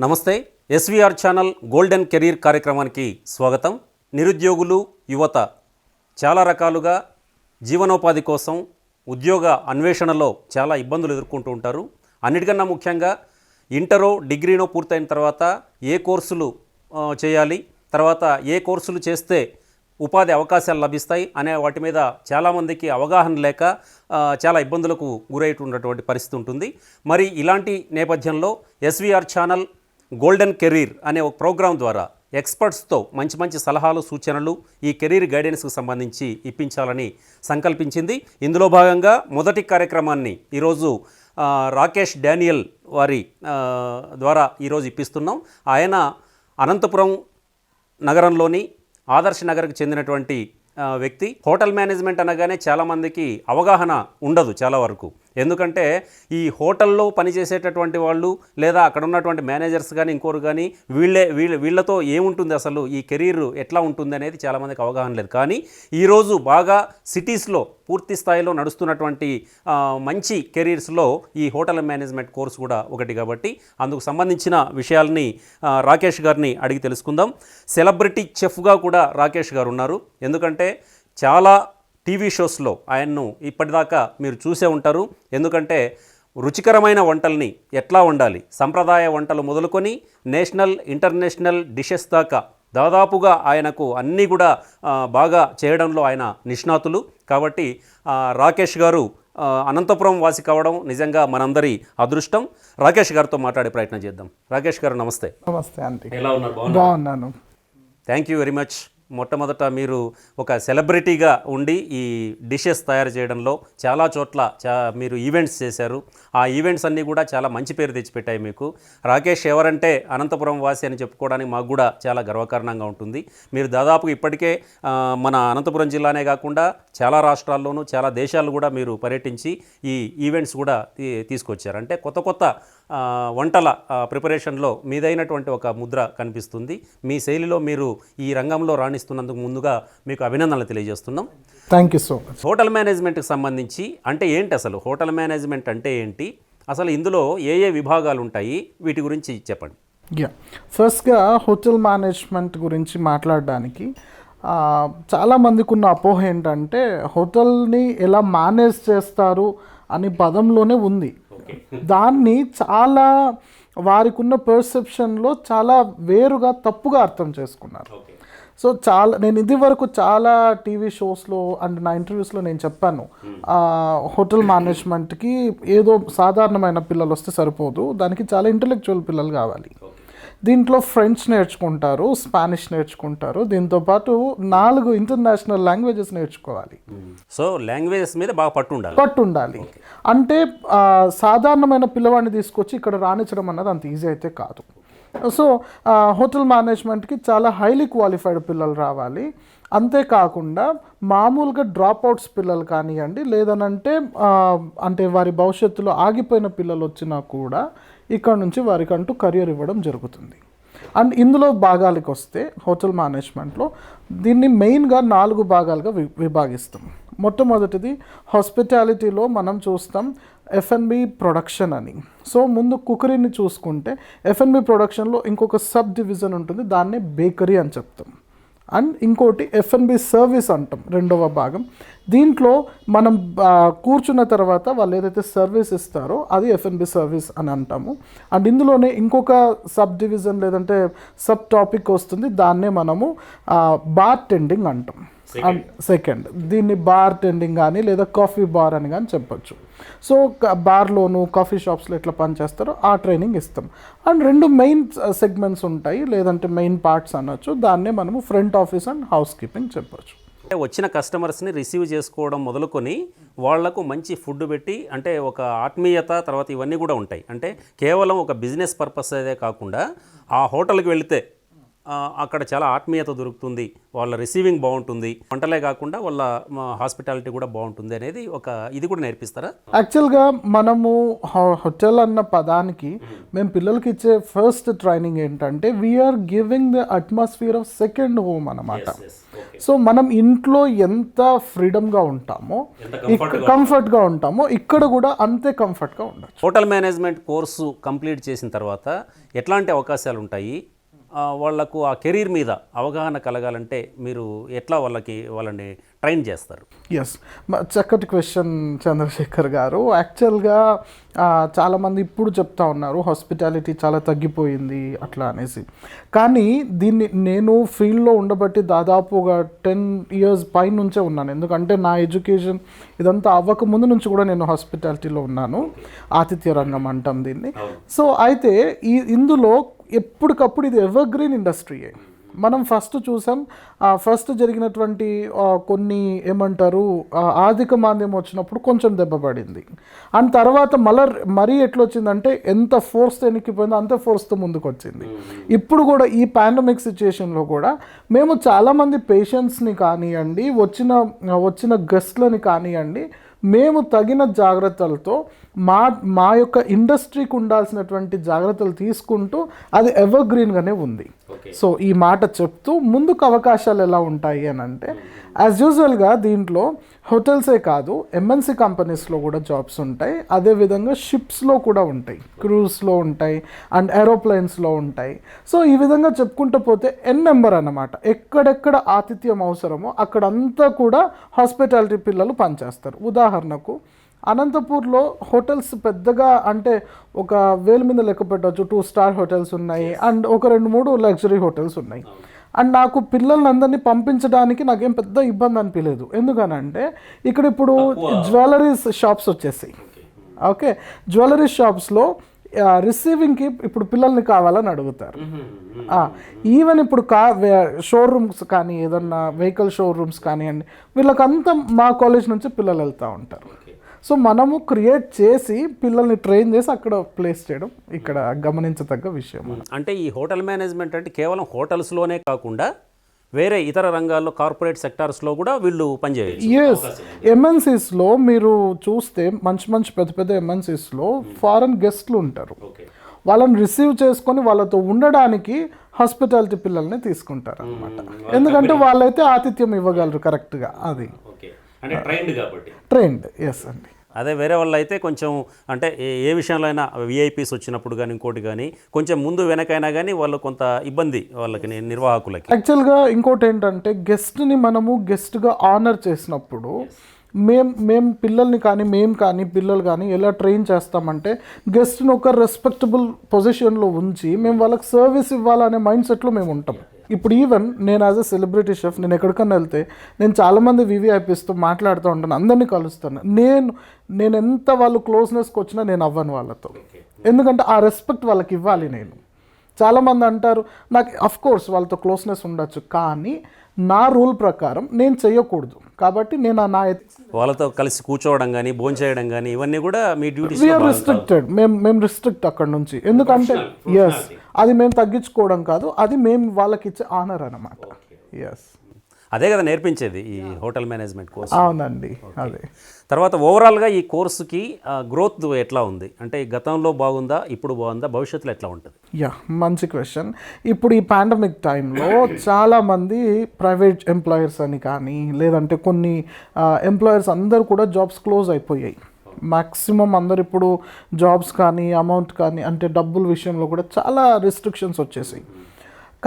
నమస్తే. SVR channel golden career కార్యక్రమానికి స్వాగతం. నిరుద్యోగులు, యువత చాలా రకాలుగా జీవనోపాధి కోసం ఉద్యోగ అన్వేషణలో చాలా ఇబ్బందులు ఎదుర్కొంటూ ఉంటారు. అన్నిటికన్నా ముఖ్యంగా ఇంటరో డిగ్రీనో పూర్తయిన తర్వాత ఏ కోర్సులు చేయాలి, తర్వాత ఏ కోర్సులు చేస్తే ఉపాధి అవకాశాలు లభిస్తాయి అనే వాటి మీద చాలామందికి అవగాహన లేక చాలా ఇబ్బందులకు గురైనటువంటి పరిస్థితి ఉంటుంది. మరి ఇలాంటి నేపథ్యంలో ఎస్వీఆర్ ఛానల్ గోల్డెన్ కెరీర్ అనే ఒక ప్రోగ్రాం ద్వారా ఎక్స్పర్ట్స్తో మంచి మంచి సలహాలు, సూచనలు ఈ కెరీర్ గైడెన్స్కు సంబంధించి ఇప్పించాలని సంకల్పించింది. ఇందులో భాగంగా మొదటి కార్యక్రమాన్ని ఈరోజు రాకేష్ డానియల్ వారి ద్వారా ఈరోజు ఇప్పిస్తున్నాం. ఆయన అనంతపురం నగరంలోని ఆదర్శ్ నగర్కి చెందినటువంటి వ్యక్తి. హోటల్ మేనేజ్మెంట్ అనగానే చాలామందికి అవగాహన ఉండదు చాలా వరకు. ఎందుకంటే ఈ హోటల్లో పనిచేసేటటువంటి వాళ్ళు లేదా అక్కడ ఉన్నటువంటి మేనేజర్స్ కానీ ఇంకోరు కానీ వీళ్ళతో ఏముంటుంది, అసలు ఈ కెరీర్ ఎట్లా ఉంటుంది అనేది చాలామందికి అవగాహన లేదు. కానీ ఈరోజు బాగా సిటీస్లో పూర్తి స్థాయిలో నడుస్తున్నటువంటి మంచి కెరీర్స్లో ఈ హోటల్ మేనేజ్మెంట్ కోర్సు కూడా ఒకటి. కాబట్టి అందుకు సంబంధించిన విషయాల్ని రాకేష్ గారిని అడిగి తెలుసుకుందాం. సెలబ్రిటీ చెఫ్గా కూడా రాకేష్ గారు ఉన్నారు. ఎందుకంటే చాలా టీవీ షోస్లో ఆయన్ను ఇప్పటిదాకా మీరు చూసే ఉంటారు. ఎందుకంటే రుచికరమైన వంటల్ని ఎట్లా వండాలి, సంప్రదాయ వంటలు మొదలుకొని నేషనల్, ఇంటర్నేషనల్ డిషెస్ దాకా దాదాపుగా ఆయనకు అన్నీ కూడా బాగా చేయడంలో ఆయన నిష్ణాతులు. కాబట్టి రాకేష్ గారు అనంతపురం వాసి కావడం నిజంగా మనందరి అదృష్టం. రాకేష్ గారితో మాట్లాడే ప్రయత్నం చేద్దాం. రాకేష్ గారు నమస్తే. నమస్తే ఆంటీ. ఎలా ఉన్నారు? బాగున్నాను. Thank you very much. మొట్టమొదట మీరు ఒక సెలబ్రిటీగా ఉండి ఈ డిషెస్ తయారు చేయడంలో చాలా చోట్ల మీరు ఈవెంట్స్ చేశారు. ఆ ఈవెంట్స్ అన్నీ కూడా చాలా మంచి పేరు తెచ్చిపెట్టాయి మీకు. రాకేష్ ఎవరంటే అనంతపురం వాసి అని చెప్పుకోవడానికి మాకు కూడా చాలా గర్వకారణంగా ఉంటుంది. మీరు దాదాపు ఇప్పటికే మన అనంతపురం జిల్లానే కాకుండా చాలా రాష్ట్రాల్లోనూ చాలా దేశాలు కూడా మీరు పర్యటించి ఈ ఈవెంట్స్ కూడా తీసుకొచ్చారు. అంటే కొత్త కొత్త వంటల ప్రిపరేషన్లో మీదైనటువంటి ఒక ముద్ర కనిపిస్తుంది. మీ శైలిలో మీరు ఈ రంగంలో రాణిస్తున్నందుకు ముందుగా మీకు అభినందనలు తెలియజేస్తున్నాం. Thank you so much. Hotel మేనేజ్మెంట్కి సంబంధించి అంటే ఏంటి, అసలు హోటల్ మేనేజ్మెంట్ అంటే ఏంటి, అసలు ఇందులో ఏ ఏ విభాగాలు ఉంటాయి, వీటి గురించి చెప్పండి. ఫస్ట్గా హోటల్ మేనేజ్మెంట్ గురించి మాట్లాడడానికి చాలామందికి ఉన్న అపోహ ఏంటంటే హోటల్ని ఎలా మేనేజ్ చేస్తారు అని పదంలోనే ఉంది. దాన్ని చాలా వారికి ఉన్న పర్సెప్షన్లో చాలా వేరుగా తప్పుగా అర్థం చేసుకున్నారు. సో నేను ఇది వరకు చాలా టీవీ షోస్లో అండ్ నా ఇంటర్వ్యూస్లో నేను చెప్పాను, హోటల్ మేనేజ్మెంట్కి ఏదో సాధారణమైన పిల్లలు వస్తే సరిపోదు, దానికి చాలా ఇంటలెక్చువల్ పిల్లలు కావాలి. దీంట్లో ఫ్రెంచ్ నేర్చుకుంటారు, స్పానిష్ నేర్చుకుంటారు, దీంతోపాటు 4 ఇంటర్నేషనల్ లాంగ్వేజెస్ నేర్చుకోవాలి. సో లాంగ్వేజెస్ మీద బాగా పట్టు ఉండాలి. అంటే సాధారణమైన పిల్లవాడిని తీసుకొచ్చి ఇక్కడ రాణించడం అన్నది అంత ఈజీ అయితే కాదు. సో హోటల్ మేనేజ్మెంట్కి చాలా హైలీ క్వాలిఫైడ్ పిల్లలు రావాలి. అంతేకాకుండా మామూలుగా డ్రాప్ అవుట్స్ పిల్లలు కానివ్వండి, లేదనంటే అంటే వారి భవిష్యత్తులో ఆగిపోయిన పిల్లలు వచ్చినా కూడా ఇక్కడ నుంచి వారికంటూ కెరియర్ ఇవ్వడం జరుగుతుంది. అండ్ ఇందులో భాగాలకు వస్తే హోటల్ మేనేజ్మెంట్లో దీన్ని మెయిన్గా 4 భాగాలుగా విభాగిస్తాం. మొట్టమొదటిది హాస్పిటాలిటీలో మనం చూస్తాం F&B ప్రొడక్షన్ అని. సో ముందు కుకరీని చూసుకుంటే F&B ప్రొడక్షన్లో ఇంకొక సబ్ డివిజన్ ఉంటుంది, దాన్నే బేకరీ అని చెప్తాం. అండ్ ఇంకోటి F&B సర్వీస్ అంటాం, రెండవ భాగం. దీంట్లో మనం కూర్చున్న తర్వాత వాళ్ళు ఏదైతే సర్వీస్ ఇస్తారో అది F&B సర్వీస్ అని అంటాము. అండ్ ఇందులోనే ఇంకొక సబ్ డివిజన్ లేదంటే సబ్ టాపిక్ వస్తుంది, దాన్నే మనము బార్ టెండింగ్ అంటాం. అండ్ సెకండ్ దీన్ని బార్ టెండింగ్ కానీ లేదా కాఫీ బార్ అని కానీ చెప్పచ్చు. సో బార్లోను కాఫీ షాప్స్లో ఎట్లా పనిచేస్తారో ఆ ట్రైనింగ్ ఇస్తాం. అండ్ 2 మెయిన్ సెగ్మెంట్స్ ఉంటాయి, లేదంటే మెయిన్ పార్ట్స్ అనొచ్చు, దాన్నే మనము front office and house keeping చెప్పచ్చు. అంటే వచ్చిన కస్టమర్స్ని రిసీవ్ చేసుకోవడం మొదలుకొని వాళ్లకు మంచి ఫుడ్ పెట్టి, అంటే ఒక ఆత్మీయత తర్వాత ఇవన్నీ కూడా ఉంటాయి. అంటే కేవలం ఒక బిజినెస్ పర్పస్ అదే కాకుండా ఆ హోటల్కి వెళితే అక్కడ చాలా ఆత్మీయత దొరుకుతుంది, వాళ్ళ రిసీవింగ్ బాగుంటుంది, వంటలే కాకుండా వాళ్ళ హాస్పిటాలిటీ కూడా బాగుంటుంది అనేది ఇది కూడా నేర్పిస్తారా? యాక్చువల్గా మనము హోటల్ అన్న పదానికి మేము పిల్లలకి ఇచ్చే ఫస్ట్ ట్రైనింగ్ ఏంటంటే we're giving the atmosphere of second home అన్నమాట. సో మనం ఇంట్లో ఎంత ఫ్రీడమ్గా ఉంటామో, కంఫర్ట్గా ఉంటామో, ఇక్కడ కూడా అంతే కంఫర్ట్గా ఉండొచ్చు. హోటల్ మేనేజ్మెంట్ కోర్సు కంప్లీట్ చేసిన తర్వాత ఎట్లాంటి అవకాశాలు ఉంటాయి? వాళ్లకు ఆ కెరీర్ మీద అవగాహన కలగాలంటే మీరు ఎట్లా వాళ్ళని ట్రైన్ చేస్తారు? ఎస్, చక్కటి క్వశ్చన్ చంద్రశేఖర్ గారు. యాక్చువల్గా చాలామంది ఇప్పుడు చెప్తా ఉన్నారు హాస్పిటాలిటీ చాలా తగ్గిపోయింది అట్లా అనేసి. కానీ దీన్ని నేను ఫీల్డ్లో ఉండబట్టి దాదాపు ఒక 10 years పై నుంచే ఉన్నాను. ఎందుకంటే నా ఎడ్యుకేషన్ ఇదంతా అవ్వక ముందు నుంచి కూడా నేను హాస్పిటాలిటీలో ఉన్నాను, ఆతిథ్య రంగం అంటాం దీన్ని. సో అయితే ఇందులో ఎప్పటికప్పుడు ఇది ఎవర్ గ్రీన్ ఇండస్ట్రీయే. మనం ఫస్ట్ చూసాం, ఫస్ట్ జరిగినటువంటి కొన్ని ఏమంటారు ఆర్థిక మాంద్యం వచ్చినప్పుడు కొంచెం దెబ్బ పడింది. అండ్ తర్వాత మరీ ఎట్లా వచ్చిందంటే ఎంత ఫోర్స్తో ఎన్నికిపోయిందో అంతే ఫోర్స్తో ముందుకు వచ్చింది. ఇప్పుడు కూడా ఈ పాండమిక్ సిచ్యుయేషన్లో కూడా మేము చాలామంది పేషెంట్స్ని కానివ్వండి, వచ్చిన గెస్ట్లని కానివ్వండి, మేము తగిన జాగ్రత్తలతో మా యొక్క ఇండస్ట్రీకి ఉండాల్సినటువంటి జాగ్రత్తలు తీసుకుంటూ అది ఎవర్ గ్రీన్గానే ఉంది. సో ఈ మాట చెప్తూ ముందుకు అవకాశాలు ఎలా ఉంటాయి అని అంటే, యాజ్ యూజువల్గా దీంట్లో హోటల్సే కాదు, ఎంఎన్సీ కంపెనీస్లో కూడా జాబ్స్ ఉంటాయి, అదేవిధంగా షిప్స్లో కూడా ఉంటాయి, క్రూజ్లో ఉంటాయి, అండ్ ఏరోప్లేన్స్లో ఉంటాయి. సో ఈ విధంగా చెప్పుకుంటూ పోతే నెంబర్ అన్నమాట. ఎక్కడెక్కడ ఆతిథ్యం అవసరమో అక్కడంతా కూడా హాస్పిటాలిటీ పిల్లలు పనిచేస్తారు. ఉదాహరణకు అనంతపూర్లో హోటల్స్ పెద్దగా అంటే ఒక 1000 మీద లెక్క పెట్టవచ్చు. 2 star హోటల్స్ ఉన్నాయి, అండ్ ఒక 2-3 లగ్జరీ హోటల్స్ ఉన్నాయి. అండ్ నాకు పిల్లలందరినీ పంపించడానికి నాకేం పెద్ద ఇబ్బంది అనిపించలేదు. ఎందుకనంటే ఇక్కడ ఇప్పుడు జ్యువెలరీస్ షాప్స్ వచ్చేసాయి. ఓకే, జ్యువెలరీ షాప్స్లో రిసీవింగ్కి ఇప్పుడు పిల్లల్ని కావాలని అడుగుతారు. ఈవెన్ ఇప్పుడు షోరూమ్స్ కానీ ఏదన్నా వెహికల్ షోరూమ్స్ కానివ్వండి, వీళ్ళకంతా మా కాలేజ్ నుంచి పిల్లలు వెళ్తూ ఉంటారు. సో మనము క్రియేట్ చేసి పిల్లల్ని ట్రైన్ చేసి అక్కడ ప్లేస్ చేయడం ఇక్కడ గమనించదగ్గ విషయం. అంటే ఈ హోటల్ మేనేజ్మెంట్ అంటే కేవలం హోటల్స్లోనే కాకుండా వేరే ఇతర రంగాల్లో కార్పొరేట్ సెక్టార్స్లో కూడా వీళ్ళు పనిచేయచ్చు. ఎస్, ఎంఎన్సీస్లో మీరు చూస్తే మంచి పెద్ద ఎంఎన్సీస్లో ఫారెన్ గెస్ట్లు ఉంటారు. వాళ్ళని రిసీవ్ చేసుకొని వాళ్ళతో ఉండడానికి హాస్పిటాలిటీ పిల్లల్ని తీసుకుంటారు అనమాట. ఎందుకంటే వాళ్ళైతే ఆతిథ్యం ఇవ్వగలరు కరెక్ట్గా. అది ట్రైన్డ్. ఎస్ అండి. అదే వేరే వాళ్ళు అయితే కొంచెం అంటే ఏ విషయంలో అయినా విఐపీస్ వచ్చినప్పుడు కానీ ఇంకోటి కానీ కొంచెం ముందు వెనకైనా కానీ వాళ్ళు కొంత ఇబ్బంది వాళ్ళకి నిర్వాహకులకి. యాక్చువల్గా ఇంకోటి ఏంటంటే గెస్ట్ని మనము గెస్ట్గా ఆనర్ చేసినప్పుడు మేము పిల్లల్ని కానీ పిల్లలు కానీ ఎలా ట్రైన్ చేస్తామంటే గెస్ట్ని ఒక రెస్పెక్టబుల్ పొజిషన్లో ఉంచి మేము వాళ్ళకి సర్వీస్ ఇవ్వాలనే మైండ్ సెట్లో మేము ఉంటాం. ఇప్పుడు ఈవెన్ నేను యాజ్ అ సెలబ్రిటీ షెఫ్ నేను ఎక్కడికన్నా వెళ్తే నేను చాలామంది వివిఐపీస్తో మాట్లాడుతూ ఉంటాను, అందరినీ కలుస్తాను. నేను ఎంత వాళ్ళు క్లోజ్నెస్కి వచ్చినా నేను అవ్వను వాళ్ళతో, ఎందుకంటే ఆ రెస్పెక్ట్ వాళ్ళకి ఇవ్వాలి. నేను చాలామంది అంటారు నాకు అఫ్కోర్స్ వాళ్ళతో క్లోజ్నెస్ ఉండొచ్చు, కానీ నా రూల్ ప్రకారం నేను చేయకూడదు. కాబట్టి నేను వాళ్ళతో కలిసి కూర్చోవడం కానీ భోంచేయడం కానీ ఇవన్నీ కూడా మీ డ్యూటీ. వీఆర్ రిస్ట్రిక్టెడ్, మేము రిస్ట్రిక్ట్ అక్కడ నుంచి. ఎందుకంటే ఎస్, అది మేము తగ్గించుకోవడం కాదు, అది మేము వాళ్ళకి ఇచ్చే ఆనర్ అన్నమాట. ఎస్, అదే కదా నేర్పించేది ఈ హోటల్ మేనేజ్మెంట్ కోర్స్. అవునండి. అదే. తర్వాత ఓవరాల్గా ఈ కోర్సుకి గ్రోత్ ఎట్లా ఉంది అంటే గతంలో బాగుందా, ఇప్పుడు బాగుందా, భవిష్యత్తులో ఎట్లా ఉంటుంది? మంచి క్వశ్చన్. ఇప్పుడు ఈ పాండమిక్ టైంలో చాలామంది ప్రైవేట్ ఎంప్లాయర్స్ అని కానీ లేదంటే కొన్ని ఎంప్లాయర్స్ అందరూ కూడా జాబ్స్ క్లోజ్ అయిపోయాయి. మ్యాక్సిమం అందరు ఇప్పుడు జాబ్స్ కానీ అమౌంట్ కానీ అంటే డబ్బుల విషయంలో కూడా చాలా రిస్ట్రిక్షన్స్ వచ్చేసాయి.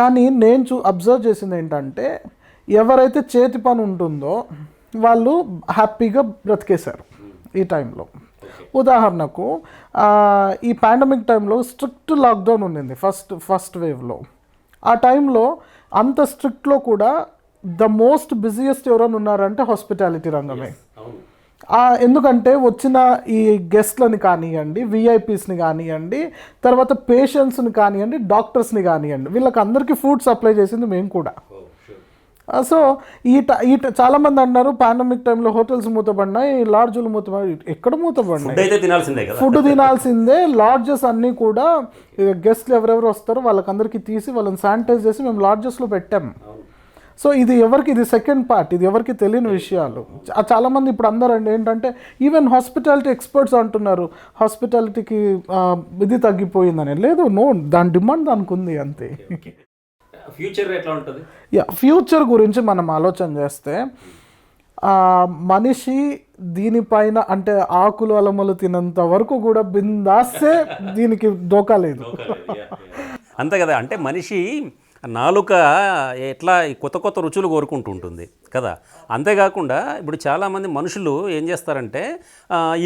కానీ నేను అబ్జర్వ్ చేసింది ఏంటంటే ఎవరైతే చేతి పని ఉంటుందో వాళ్ళు హ్యాపీగా బ్రతికేశారు ఈ టైంలో. ఉదాహరణకు ఈ పాండమిక్ టైంలో స్ట్రిక్ట్ లాక్డౌన్ ఉండింది ఫస్ట్ వేవ్లో. ఆ టైంలో అంత స్ట్రిక్ట్లో కూడా ద మోస్ట్ బిజియెస్ట్ ఎవరైనా ఉన్నారంటే హాస్పిటాలిటీ రంగమే. ఎందుకంటే వచ్చిన ఈ గెస్ట్లని కానివ్వండి, విఐపీస్ని కానివ్వండి, తర్వాత పేషెంట్స్ని కానివ్వండి, డాక్టర్స్ని కానివ్వండి, వీళ్ళకి అందరికీ ఫుడ్ సప్లై చేసింది మేము కూడా. సో చాలా మంది అన్నారు పాండమిక్ టైంలో హోటల్స్ మూతపడినాయి, లాడ్జులు మూతపడి. ఎక్కడ మూతపడినాయి? ఫుడ్ అయితే తినాల్సిందే కదా. ఫుడ్ తినాల్సిందే. లాడ్జెస్ అన్నీ కూడా గెస్ట్లు ఎవరెవరు వస్తారో వాళ్ళకందరికీ తీసి వాళ్ళని శానిటైజ్ చేసి మేము లాడ్జెస్లో పెట్టాం. సో ఇది సెకండ్ పార్ట్, ఇది ఎవరికి తెలియని విషయాలు. చాలామంది ఇప్పుడు అందరూ ఏంటంటే ఈవెన్ హాస్పిటాలిటీ ఎక్స్పర్ట్స్ అంటున్నారు హాస్పిటాలిటీకి ఇది తగ్గిపోయిందని. లేదు, నో, దాని డిమాండ్ దానికి ఉంది అంతే. ఫ్యూచర్ ఎట్లా ఉంటుంది? ఫ్యూచర్ గురించి మనం ఆలోచన చేస్తే మనిషి దీనిపైన అంటే ఆకులు అలమలు తినంత వరకు కూడా బిందాస్తే దీనికి దోకా లేదు. అంతే కదా. అంటే మనిషి నాలుక ఎట్లా కొత్త కొత్త రుచులు కోరుకుంటూ ఉంటుంది కదా. అంతేకాకుండా ఇప్పుడు చాలామంది మనుషులు ఏం చేస్తారంటే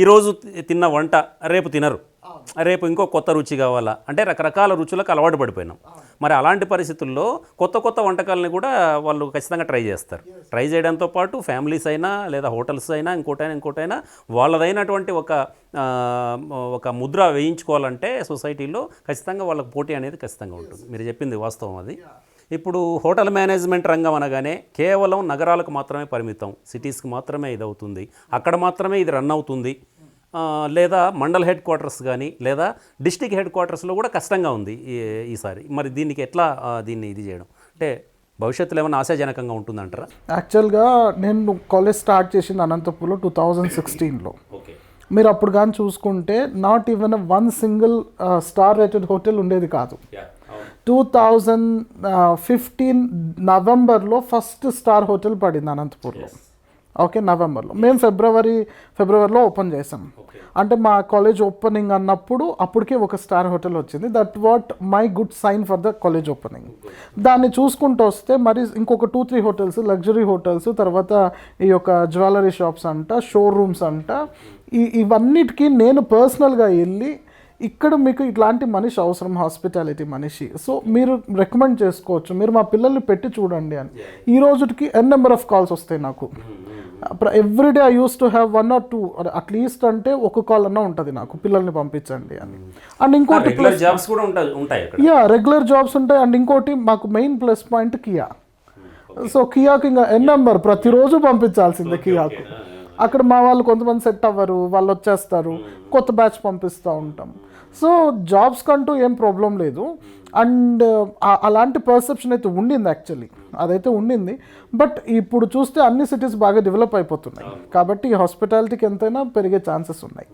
ఈరోజు తిన్న వంట రేపు తినరు, రేపు ఇంకో కొత్త రుచి కావాలా అంటే రకరకాల రుచులకు అలవాటు పడిపోయినాం. మరి అలాంటి పరిస్థితుల్లో కొత్త కొత్త వంటకాలని కూడా వాళ్ళు ఖచ్చితంగా ట్రై చేస్తారు. ట్రై చేయడంతో పాటు ఫ్యామిలీస్ అయినా లేదా హోటల్స్ అయినా ఇంకోటైనా వాళ్ళదైనటువంటి ఒక ముద్ర వేయించుకోవాలంటే సొసైటీలో ఖచ్చితంగా వాళ్ళకి పోటీ అనేది ఖచ్చితంగా ఉంటుంది. మీరు చెప్పింది వాస్తవం అది. ఇప్పుడు హోటల్ మేనేజ్మెంట్ రంగం అనగానే కేవలం నగరాలకు మాత్రమే పరిమితం, సిటీస్కి మాత్రమే ఇది అవుతుంది, అక్కడ మాత్రమే ఇది రన్ అవుతుంది. లేదా మండల్ హెడ్ క్వార్టర్స్ కానీ లేదా డిస్టిక్ హెడ్ క్వార్టర్స్లో కూడా కష్టంగా ఉంది ఈసారి. మరి దీనికి ఎట్లా దీన్ని ఇది చేయడం అంటే భవిష్యత్తులో ఏమైనా ఆశాజనకంగా ఉంటుందంటారా? యాక్చువల్గా నేను కాలేజ్ స్టార్ట్ చేసింది అనంతపూర్లో 2016లో. మీరు అప్పుడు కానీ చూసుకుంటే not even one single star rated hotel ఉండేది కాదు. 2015 నవంబర్లో ఫస్ట్ స్టార్ హోటల్ పడింది అనంతపూర్లో. ఓకే, నవంబర్లో. మేము ఫిబ్రవరిలో ఓపెన్ చేసాం. అంటే మా కాలేజ్ ఓపెనింగ్ అన్నప్పుడు అప్పటికే ఒక స్టార్ హోటల్ వచ్చింది. That what my good sign for the college opening. దాన్ని చూసుకుంటూ వస్తే మరి ఇంకొక 2-3 హోటల్స్, లగ్జరీ హోటల్స్, తర్వాత ఈ యొక్క జ్యువెలరీ షాప్స్ అంట, షోరూమ్స్ అంట, ఇవన్నిటికీ నేను పర్సనల్గా వెళ్ళి ఇక్కడ మీకు ఇట్లాంటి మనిషి అవసరం, హాస్పిటాలిటీ మనిషి, సో మీరు రికమెండ్ చేసుకోవచ్చు, మీరు మా పిల్లల్ని పెట్టి చూడండి అని. ఈ రోజుకి నెంబర్ ఆఫ్ కాల్స్ వస్తాయి నాకు. Everyday I use to have 1 or 2 at least అంటే ఒక కాల్ అన్నా ఉంటుంది నాకు, పిల్లల్ని పంపించండి అని. అండ్ ఇంకోటి జాబ్స్ కూడా ఉంటాయి. రెగ్యులర్ జాబ్స్ ఉంటాయి. అండ్ ఇంకోటి మాకు main plus point Kia. So కియాకి ఇంకా నెంబర్ ప్రతిరోజు పంపించాల్సిందే కియాకు. అక్కడ మా వాళ్ళు కొంతమంది సెట్ అవ్వరు, వాళ్ళు వచ్చేస్తారు, కొత్త బ్యాచ్ పంపిస్తూ ఉంటాం. సో జాబ్స్ కంటూ ఏం ప్రాబ్లం లేదు. అండ్ అలాంటి పర్సెప్షన్ అయితే ఉండింది, యాక్చువల్లీ అదైతే ఉండింది. బట్ ఇప్పుడు చూస్తే అన్ని సిటీస్ బాగా డెవలప్ అయిపోతున్నాయి కాబట్టి హాస్పిటాలిటీకి ఎంతైనా పెరిగే ఛాన్సెస్ ఉన్నాయి.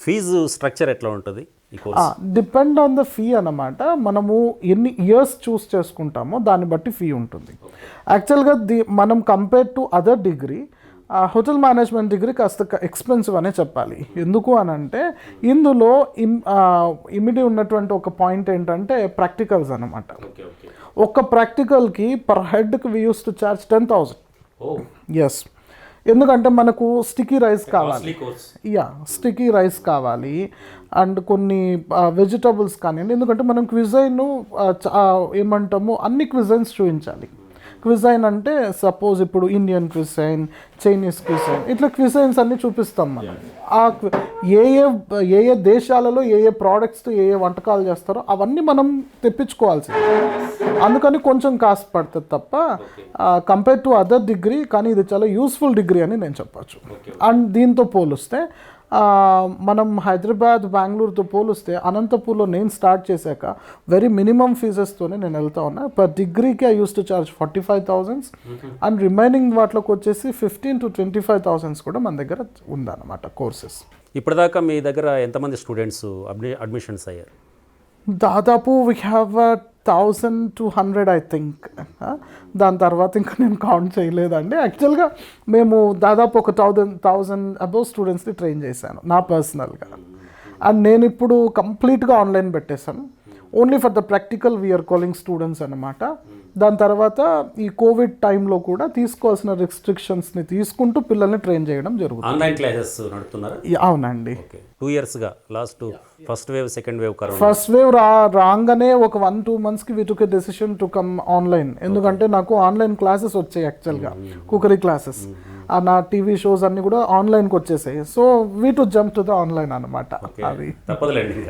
ఫీజు స్ట్రక్చర్ ఎట్లా ఉంటుంది? డిపెండ్ ఆన్ ద ఫీ అన్నమాట. మనము ఎన్ని ఇయర్స్ చూస్ చేసుకుంటామో దాన్ని బట్టి ఫీ ఉంటుంది. యాక్చువల్గా మనం compare to other degree, hotel management degree కాస్త ఎక్స్పెన్సివ్ అనే చెప్పాలి. ఎందుకు అని అంటే ఇందులో ఇమిడి ఉన్నటువంటి ఒక పాయింట్ ఏంటంటే ప్రాక్టికల్స్ అనమాట. ఒక ప్రాక్టికల్కి పర్ హెడ్కి we use to charge 10,000. Yes, ఎందుకంటే మనకు స్టిక్కీ రైస్ కావాలి, స్టిక్కీ రైస్ కావాలి, అండ్ కొన్ని వెజిటబుల్స్ కానివ్వండి. ఎందుకంటే మనం క్విజైన్ ఏమంటాము అన్ని క్విజైన్స్ చూపించాలి. క్విజైన్ అంటే సపోజ్ ఇప్పుడు ఇండియన్ క్విజైన్, చైనీస్ క్విజైన్, ఇట్లా క్విజైన్స్ అన్నీ చూపిస్తాం మనం. ఏ ఏ దేశాలలో ఏ ప్రోడక్ట్స్ ఏ వంటకాలు చేస్తారో అవన్నీ మనం తెప్పించుకోవాల్సింది. అందుకని కొంచెం కాస్ట్ పడుతుంది తప్ప కంపేర్ టు అదర్ డిగ్రీ. కానీ ఇది చాలా యూస్ఫుల్ డిగ్రీ అని నేను చెప్పచ్చు. అండ్ దీంతో పోలిస్తే మనం హైదరాబాద్, బెంగళూరుతో పోలిస్తే అనంతపూర్లో నేను స్టార్ట్ చేశాక వెరీ మినిమం ఫీజెస్తోనే నేను వెళ్తా ఉన్నా. పర్ డిగ్రీకి I use to charge 45,000 and remaining వాటిలోకి వచ్చేసి 15,000 to 25,000 కూడా మన దగ్గర ఉందన్నమాట కోర్సెస్. ఇప్పటిదాకా మీ దగ్గర ఎంతమంది స్టూడెంట్స్ అడ్మిషన్స్ అయ్యారు? దాదాపు వీ హ్యావ్ 1,200 ఐ థింక్. దాని తర్వాత ఇంకా నేను కౌంట్ చేయలేదండి. యాక్చువల్గా మేము దాదాపు ఒక 1,000 అబౌవ్ స్టూడెంట్స్ని ట్రైన్ చేశాను నా పర్సనల్గా. అండ్ నేను ఇప్పుడు కంప్లీట్గా ఆన్లైన్ పెట్టేశాను. Only for the practical we're calling students అన్నమాట. దాని తర్వాత ఈ కోవిడ్ టైంలో కూడా తీసుకోవాల్సిన రిస్ట్రిక్షన్స్ని తీసుకుంటూ పిల్లల్ని ట్రైన్ చేయడం జరుగుతుంది. ఆన్లైన్ క్లాసెస్ నడుపుతున్నారు? అవునండి. 2 yearsగా last first wave, second wave, first wave రాగానే ఒక 1-2 monthsకి we took a decision to come online. ఎందుకంటే నాకు ఆన్లైన్ క్లాసెస్ వచ్చాయి యాక్చువల్గా, కుకరీ క్లాసెస్, నా టీవీ షోస్ అన్నీ కూడా ఆన్లైన్కి వచ్చేసాయి. So we to jump to the online అనమాట. అది తప్పదులేండి.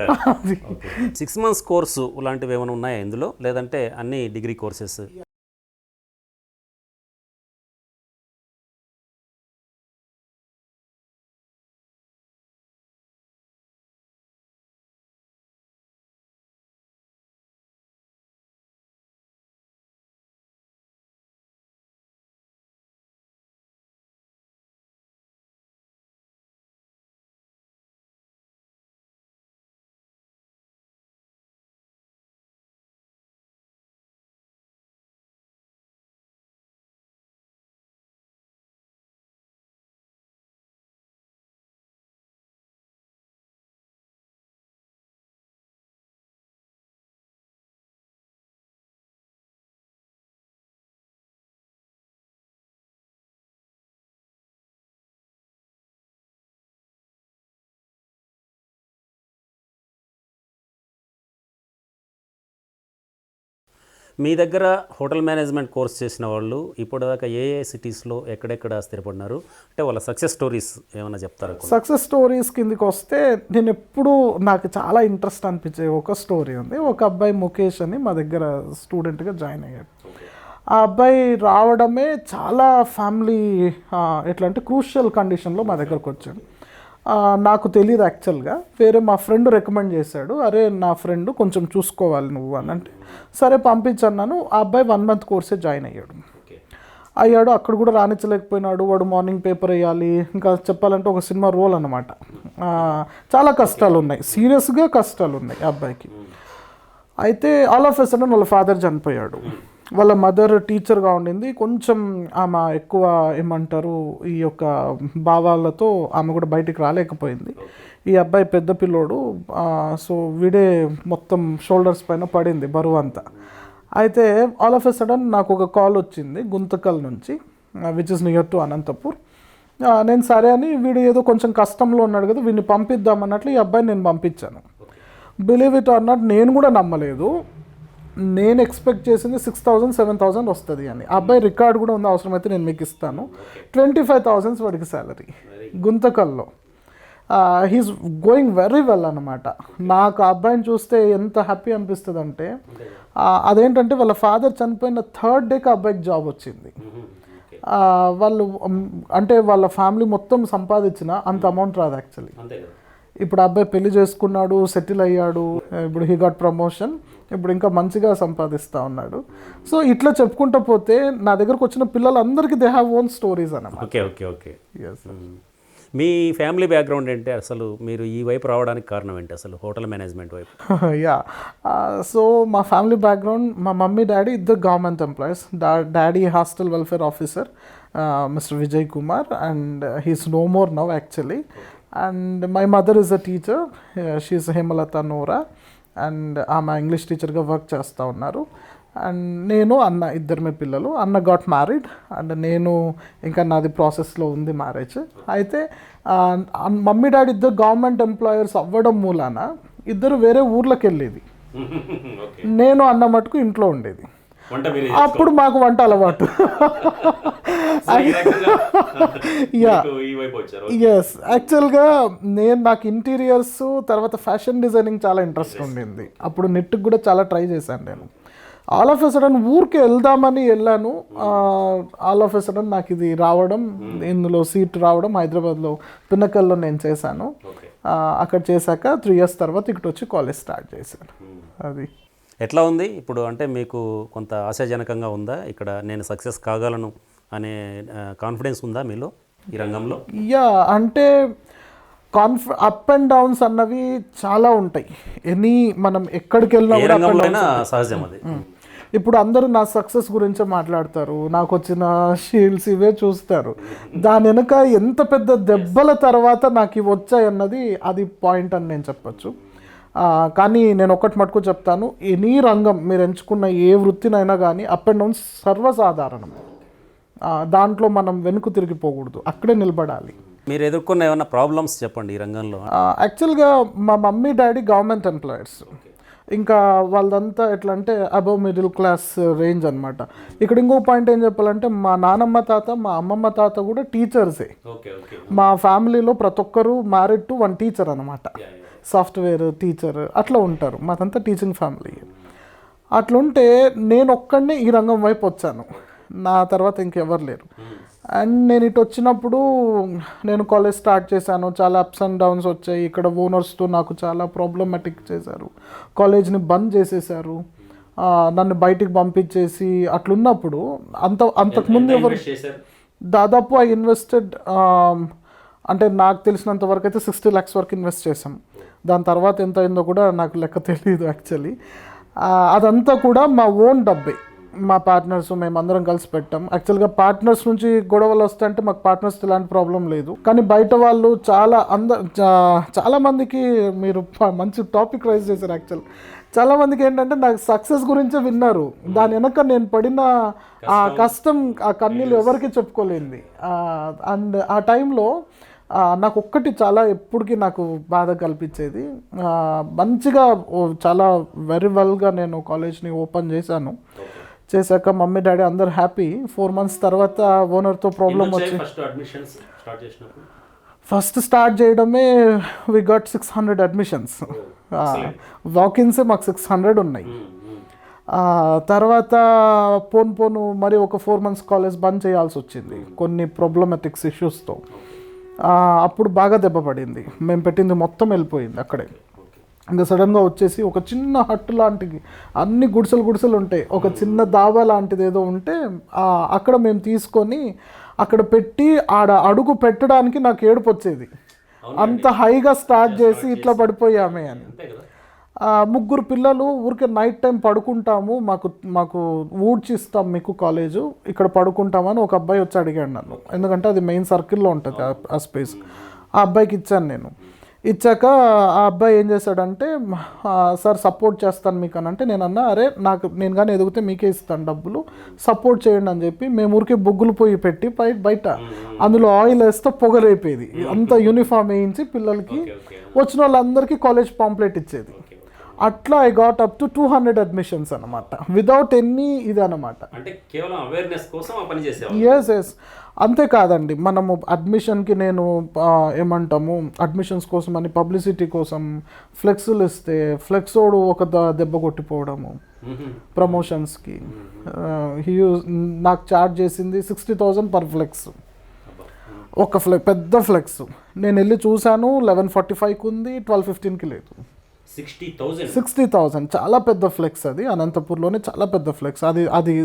6 months కోర్సు లాంటివి ఏమైనా ఉన్నాయా ఇందులో, లేదంటే అన్ని డిగ్రీ కోర్సెస్? మీ దగ్గర హోటల్ మేనేజ్మెంట్ కోర్స్ చేసిన వాళ్ళు ఇప్పటిదాకా ఏ ఏ సిటీస్లో ఎక్కడెక్కడ స్థిరపడినారు, అంటే వాళ్ళ సక్సెస్ స్టోరీస్ ఏమైనా చెప్తారా? సక్సెస్ స్టోరీస్ కిందకి వస్తే నేను ఎప్పుడు నాకు చాలా ఇంట్రెస్ట్ అనిపించే ఒక స్టోరీ ఉంది. ఒక అబ్బాయి ముఖేష్ అని మా దగ్గర స్టూడెంట్గా జాయిన్ అయ్యాడు. ఆ అబ్బాయి రావడమే చాలా ఫ్యామిలీ ఎట్లా అంటే క్రూషియల్ కండిషన్లో మా దగ్గరకు వచ్చాడు. నాకు తెలియదు యాక్చువల్గా, వేరే మా ఫ్రెండ్ రికమెండ్ చేశాడు, అరే నా ఫ్రెండ్ కొంచెం చూసుకోవాలి నువ్వు అని అంటే సరే పంపించన్నాను. ఆ అబ్బాయి 1 month కోర్సే జాయిన్ అయ్యాడు. అక్కడ కూడా రాణించలేకపోయినాడు. వాడు మార్నింగ్ పేపర్ వేయాలి, ఇంకా చెప్పాలంటే ఒక సినిమా రోల్ అనమాట. చాలా కష్టాలు ఉన్నాయి, సీరియస్గా కష్టాలు ఉన్నాయి ఆ అబ్బాయికి. అయితే ఆల్ ఆఫ్ ఎ సడన్ వాళ్ళ ఫాదర్ చనిపోయాడు. వాళ్ళ మదర్ టీచర్గా ఉండింది. కొంచెం ఆమె ఎక్కువ ఏమంటారు ఈ యొక్క భావాలతో ఆమె కూడా బయటికి రాలేకపోయింది. ఈ అబ్బాయి పెద్ద పిల్లోడు, సో వీడే మొత్తం షోల్డర్స్ పైన పడింది బరువు అంతా. అయితే ఆల్ ఆఫ్ ఎ సడన్ నాకు ఒక కాల్ వచ్చింది గుంతకల్ నుంచి, which is near to Anantapur. నేను సరే అని, వీడు ఏదో కొంచెం కష్టంలో ఉన్నాడు కదా, వీడిని పంపిద్దామన్నట్లు ఈ అబ్బాయిని నేను పంపించాను. బిలీవ్ ఇట్ ఆర్ నాట్, నేను కూడా నమ్మలేదు. నేను ఎక్స్పెక్ట్ చేసింది 6,000 7,000 వస్తుంది అని. ఆ అబ్బాయి రికార్డ్ కూడా ఉంది, అవసరమైతే నేను మీకు ఇస్తాను. 25,000 వాడికి శాలరీ గుంతకల్లో. హీస్ గోయింగ్ వెరీ వెల్ అనమాట. నాకు ఆ అబ్బాయిని చూస్తే ఎంత హ్యాపీ అనిపిస్తుంది అంటే, అదేంటంటే వాళ్ళ ఫాదర్ చనిపోయిన 3rd డేకి ఆ అబ్బాయికి జాబ్ వచ్చింది. వాళ్ళు అంటే వాళ్ళ ఫ్యామిలీ మొత్తం సంపాదించిన అంత అమౌంట్ రాదు యాక్చువల్లీ. ఇప్పుడు అబ్బాయి పెళ్లి చేసుకున్నాడు, సెటిల్ అయ్యాడు, ఇప్పుడు హీ గాట్ ప్రమోషన్, ఇప్పుడు ఇంకా మంచిగా సంపాదిస్తూ ఉన్నాడు. సో ఇట్లా చెప్పుకుంటూ పోతే నా దగ్గరకు వచ్చిన పిల్లలందరికీ దే హ్యావ్ ఓన్ స్టోరీస్ అన్నమాట. ఓకే. మీ ఫ్యామిలీ బ్యాక్గ్రౌండ్ ఏంటి, అసలు మీరు ఈ వైపు రావడానికి కారణం ఏంటి, అసలు హోటల్ మేనేజ్మెంట్ వైపు? యా, సో మా ఫ్యామిలీ బ్యాక్గ్రౌండ్, మా మమ్మీ డాడీ ఇద్దరు government employees. Daddy hostel welfare officer mister Vijay Kumar, and he's no more now actually. And my mother is a teacher, she's Hemalatha Nora, and ఆమె ఇంగ్లీష్ టీచర్గా work చేస్తూ ఉన్నారు. And నేను అన్న ఇద్దరమే పిల్లలు. అన్న గాట్ మ్యారీడ్, అండ్ నేను ఇంకా నాది ప్రాసెస్లో ఉంది మ్యారేజ్. అయితే మమ్మీ డాడీ ఇద్దరు గవర్నమెంట్ ఎంప్లాయర్స్ అవ్వడం మూలాన ఇద్దరు వేరే ఊర్లోకి వెళ్ళేది, నేను అన్న మటుకు ఇంట్లో ఉండేది. అప్పుడు మాకు వంట అలవాటు. ఎస్, యాక్చువల్గా నాకు ఇంటీరియర్స్ తర్వాత ఫ్యాషన్ డిజైనింగ్ చాలా ఇంట్రెస్ట్ ఉండింది. అప్పుడు నెట్కి కూడా చాలా ట్రై చేశాను నేను. ఆల్ ఆఫ్ ఎ సడన్ ఊరికి వెళ్దామని వెళ్ళాను. ఆల్ ఆఫ్ ఎ సడన్ నాకు ఇది రావడం, ఇందులో సీట్ రావడం, హైదరాబాద్లో పిన్నకల్లో నేను చేశాను. అక్కడ చేశాక 3 years తర్వాత ఇక్కడ వచ్చి కాలేజ్ స్టార్ట్ చేశాను. అది ఎట్లా ఉంది ఇప్పుడు, అంటే మీకు కొంత ఆశాజనకంగా ఉందా, ఇక్కడ నేను సక్సెస్ కాగలను అనే కాన్ఫిడెన్స్ ఉందా మీలో ఈ రంగంలో? యా, అంటే అప్ అండ్ డౌన్స్ అన్నవి చాలా ఉంటాయి. మనం ఎక్కడికి వెళ్ళినా కూడా సహజం అది. ఇప్పుడు అందరూ నా సక్సెస్ గురించే మాట్లాడతారు, నాకు వచ్చిన షీల్డ్స్ ఇవే చూస్తారు. దాని వెనుక ఎంత పెద్ద దెబ్బల తర్వాత నాకు ఇవి వచ్చాయన్నది అది పాయింట్ అని నేను చెప్పచ్చు. కానీ నేను ఒక్కటి మటుకు చెప్తాను, ఎనీ రంగం మీరు ఎంచుకున్న ఏ వృత్తినైనా కానీ అప్ అండ్ డౌన్స్ సర్వసాధారణం. దాంట్లో మనం వెనుక తిరిగిపోకూడదు, అక్కడే నిలబడాలి. మీరు ఎదుర్కొన్న ఏమైనా ప్రాబ్లమ్స్ చెప్పండి ఈ రంగంలో. యాక్చువల్గా మా మమ్మీ డాడీ గవర్నమెంట్ ఎంప్లాయర్స్, ఇంకా వాళ్ళదంతా ఎట్లా అంటే అబవ్ మిడిల్ క్లాస్ రేంజ్ అనమాట. ఇక్కడ ఇంకో పాయింట్ ఏం చెప్పాలంటే, మా నానమ్మ తాత మా అమ్మమ్మ తాత కూడా టీచర్సే. మా ఫ్యామిలీలో ప్రతి ఒక్కరు మ్యారీడ్ టు 1 teacher అనమాట, సాఫ్ట్వేర్ టీచర్ అట్లా ఉంటారు. మాదంతా టీచింగ్ ఫ్యామిలీ. అట్లుంటే నేను ఒక్కడనే ఈ రంగం వైపు వచ్చాను, నా తర్వాత ఇంకెవరు లేరు. అండ్ నేను ఇటు వచ్చినప్పుడు నేను కాలేజ్ స్టార్ట్ చేశాను, చాలా అప్స్ అండ్ డౌన్స్ వచ్చాయి. ఇక్కడ ఓనర్స్తో నాకు చాలా ప్రాబ్లమాటిక్ చేశారు, కాలేజ్ని బంద్ చేసేసారు, నన్ను బయటికి పంపించేసి. అట్లున్నప్పుడు అంతకుముందు ఎవరు దాదాపు ఐ ఇన్వెస్టెడ్, అంటే నాకు తెలిసినంత వరకు అయితే 60 lakhs వరకు ఇన్వెస్ట్ చేసాం. దాని తర్వాత ఎంత అయిందో కూడా నాకు లెక్క తెలియదు యాక్చువల్లీ. అదంతా కూడా మా ఓన్ డబ్బే, మా పార్ట్నర్స్ మేమందరం కలిసి పెట్టాం. యాక్చువల్గా పార్ట్నర్స్ నుంచి గొడవలు వస్తాయంటే మాకు పార్ట్నర్స్ ఇలాంటి ప్రాబ్లం లేదు, కానీ బయట వాళ్ళు చాలా మందికి మీరు మంచి టాపిక్ రైజ్ చేశారు. యాక్చువల్ చాలామందికి ఏంటంటే నాకు సక్సెస్ గురించే విన్నారు, దాని వెనక నేను పడిన ఆ కష్టం, ఆ కన్నీళ్ళు ఎవరికి చెప్పుకోలేంది. అండ్ ఆ టైంలో నాకు ఒక్కటి చాలా ఎప్పటికీ నాకు బాధ కల్పించేది, మంచిగా చాలా వెరీ వెల్గా నేను కాలేజ్ని ఓపెన్ చేశాను. చేశాక మమ్మీ డాడీ అందరు హ్యాపీ. 4 months తర్వాత ఓనర్తో ప్రాబ్లం వచ్చి ఫస్ట్ స్టార్ట్ చేయడమే వి గట్ 600 అడ్మిషన్స్. వాకిన్సే మాకు 600 ఉన్నాయి. తర్వాత పోను మరి ఒక 4 months కాలేజ్ బంద్ చేయాల్సి వచ్చింది కొన్ని ప్రాబ్లమాటిక్స్ ఇష్యూస్తో. అప్పుడు బాగా దెబ్బ పడింది, మేము పెట్టింది మొత్తం వెళ్ళిపోయింది అక్కడే. ఇంకా సడన్గా వచ్చేసి ఒక చిన్న హట్టు లాంటిది, అన్ని గుడిసెలు ఉంటాయి, ఒక చిన్న దాబా లాంటిది ఏదో ఉంటే అక్కడ మేము తీసుకొని అక్కడ పెట్టి ఆడ అడుగు పెట్టడానికి నాకు ఏడుపు వచ్చేది. అంత హైగా స్టార్ట్ చేసి ఇట్లా పడిపోయామే అని. 3 పిల్లలు ఊరికే నైట్ టైం పడుకుంటాము, మాకు ఊడ్చిస్తాం మీకు కాలేజు, ఇక్కడ పడుకుంటామని ఒక అబ్బాయి వచ్చి అడిగాడు నన్ను. ఎందుకంటే అది మెయిన్ సర్కిల్లో ఉంటుంది ఆ స్పేస్. ఆ అబ్బాయికి ఇచ్చాను నేను. ఇచ్చాక ఆ అబ్బాయి ఏం చేశాడంటే, సార్ సపోర్ట్ చేస్తాను మీకు అని అంటే, నేను అన్నా అరే నేను కానీ ఎదిగితే మీకే ఇస్తాను డబ్బులు, సపోర్ట్ చేయండి అని చెప్పి మేము ఊరికి బొగ్గులు పొయ్యి పెట్టి బయట అందులో ఆయిల్ వేస్తే పొగరైపోయేది. అంత యూనిఫామ్ వేయించి పిల్లలకి వచ్చిన వాళ్ళందరికీ కాలేజ్ పాంప్లెట్ ఇచ్చేది. అట్లా I got up to 200 admissions అనమాట, వితౌట్ ఎనీ ఇది అనమాట. ఎస్ అంతేకాదండి, మనము అడ్మిషన్కి నేను ఏమంటాము, అడ్మిషన్స్ కోసం అని పబ్లిసిటీ కోసం ఫ్లెక్స్లు ఇస్తే ఫ్లెక్సోడు ఒక దెబ్బ కొట్టిపోవడము, ప్రమోషన్స్కి నాకు చార్జ్ చేసింది 60,000 పర్ ఫ్లెక్స్. ఒక పెద్ద ఫ్లెక్స్ నేను వెళ్ళి చూశాను, 11:45కి ఉంది, 12:15కి లేదు. 60,000 చాలా పెద్ద ఫ్లెక్స్ అది. అనంతపూర్లోనే చాలా పెద్ద ఫ్లెక్స్ అది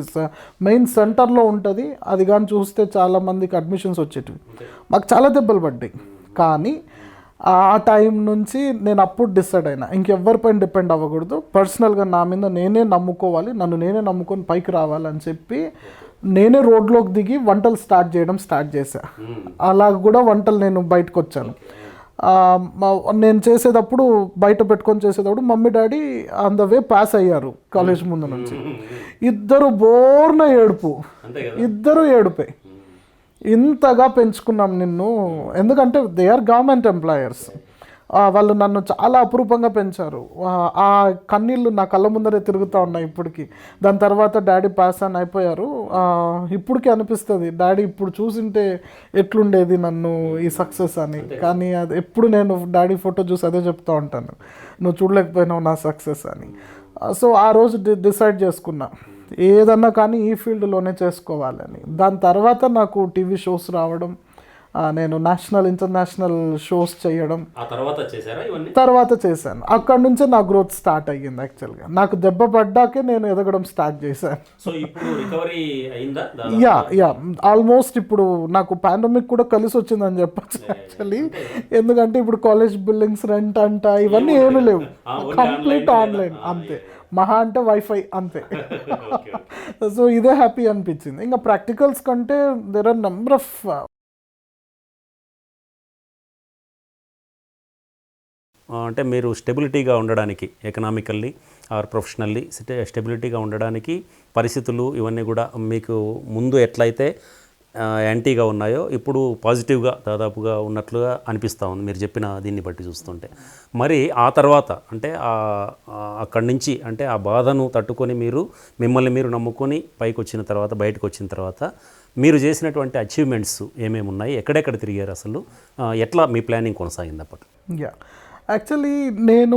మెయిన్ సెంటర్లో ఉంటుంది. అది కానీ చూస్తే చాలా మందికి అడ్మిషన్స్ వచ్చేటివి. మాకు చాలా దెబ్బలు పడ్డాయి. కానీ ఆ టైం నుంచి నేను అప్పుడు డిసైడ్ అయినా, ఇంకెవ్వరిపైన డిపెండ్ అవ్వకూడదు, పర్సనల్గా నా మీద నేనే నమ్ముకోవాలి, నన్ను నేనే నమ్ముకొని పైకి రావాలని చెప్పి నేనే రోడ్లోకి దిగి వంటలు స్టార్ట్ చేశా. అలా కూడా వంటలు నేను బయటకు వచ్చాను. నేను చేసేటప్పుడు బయట పెట్టుకొని చేసేటప్పుడు mummy daddy on the way pass అయ్యారు కాలేజ్ ముందు నుంచి. ఇద్దరు ఏడుపే. ఇంతగా పెంచుకున్నాం నిన్ను, ఎందుకంటే దే ఆర్ గవర్నమెంట్ ఎంప్లాయర్స్. వాళ్ళు నన్ను చాలా అపురూపంగా పెంచారు. ఆ కన్నీళ్ళు నా కళ్ళ ముందరే తిరుగుతూ ఉన్నాయి ఇప్పటికీ. దాని తర్వాత డాడీ పాస్ అని అయిపోయారు. ఇప్పటికీ అనిపిస్తుంది డాడీ ఇప్పుడు చూసింటే ఎట్లుండేది నన్ను ఈ సక్సెస్ అని. కానీ అది ఎప్పుడు నేను డాడీ ఫోటో చూసి అదే చెప్తూ ఉంటాను, నువ్వు చూడలేకపోయినావు నా సక్సెస్ అని. సో ఆ రోజు డిసైడ్ చేసుకున్నా ఏదన్నా కానీ ఈ ఫీల్డ్లోనే చేసుకోవాలని. దాని తర్వాత నాకు టీవీ షోస్ రావడం, నేను నేషనల్ ఇంటర్నేషనల్ షోస్ చేయడం తర్వాత చేశాను. అక్కడ నుంచే నా గ్రోత్ స్టార్ట్ అయ్యింది. యాక్చువల్గా నాకు దెబ్బ పడ్డాకే నేను ఎదగడం స్టార్ట్ చేశాను. యా ఆల్మోస్ట్ ఇప్పుడు నాకు పాండమిక్ కూడా కలిసి వచ్చిందని చెప్పచ్చు యాక్చువల్లీ. ఎందుకంటే ఇప్పుడు కాలేజ్ బిల్డింగ్స్ రెంట్ అంట ఇవన్నీ ఏమీ లేవు, కంప్లీట్ ఆన్లైన్ అంతే, మహా అంటే వైఫై అంతే. సో ఇదే హ్యాపీ అనిపించింది. ఇంకా ప్రాక్టికల్స్ కంటే దేర్ ఆర్ నెంబర్ ఆఫ్ అంటే మీరు స్టెబిలిటీగా ఉండడానికి, ఎకనామికల్లీ ఆర్ ప్రొఫెషనల్లీ స్టెబిలిటీగా ఉండడానికి పరిస్థితులు ఇవన్నీ కూడా మీకు ముందు ఎట్లయితే యాంటీగా ఉన్నాయో ఇప్పుడు పాజిటివ్గా దాదాపుగా ఉన్నట్లుగా అనిపిస్తూ ఉంది మీరు చెప్పిన దీన్ని బట్టి చూస్తుంటే. మరి ఆ తర్వాత అంటే అక్కడి నుంచి అంటే ఆ బాధను తట్టుకొని మిమ్మల్ని మీరు నమ్ముకొని పైకి వచ్చిన తర్వాత, బయటకు వచ్చిన తర్వాత మీరు చేసినటువంటి అచీవ్మెంట్స్ ఏమేమి ఉన్నాయి, ఎక్కడెక్కడ తిరిగారు, అసలు ఎట్లా మీ ప్లానింగ్ కొనసాగింది అప్పట్లో? యాక్చువల్లీ నేను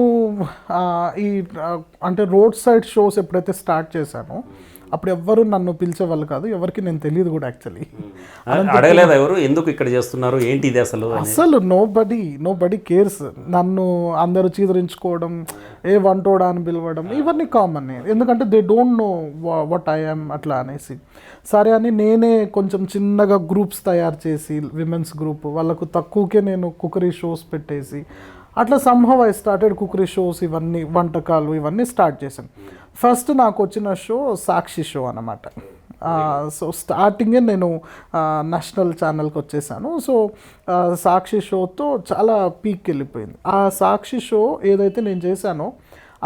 అంటే రోడ్ సైడ్ షోస్ ఎప్పుడైతే స్టార్ట్ చేశానో అప్పుడు ఎవ్వరు నన్ను పిలిచేవాళ్ళు కాదు, ఎవరికి నేను తెలియదు కూడా. యాక్చువల్లీ అడగలేదు ఎవరు ఎందుకు ఇక్కడ చేస్తున్నారు ఏంటి ఇది అసలు నో బడీ కేర్స్. నన్ను అందరూ చీదరించుకోవడం, వంటోడా అని పిలవడం ఇవన్నీ కామన్. ఎందుకంటే they don't know what I am అట్లా అనేసి. సరే అని నేనే కొంచెం చిన్నగా గ్రూప్స్ తయారు చేసి, విమెన్స్ గ్రూప్, వాళ్ళకు తక్కువకే నేను కుకరీ షోస్ పెట్టేసి అట్లా somehow I started cookery shows, ఇవన్నీ వంటకాలు ఇవన్నీ స్టార్ట్ చేశాను. ఫస్ట్ నాకు వచ్చిన షో సాక్షి షో అన్నమాట. సో స్టార్టింగే నేను నేషనల్ ఛానల్కి వచ్చేసాను. సో సాక్షి షోతో చాలా పీక్ వెళ్ళిపోయింది. ఆ సాక్షి షో ఏదైతే నేను చేశానో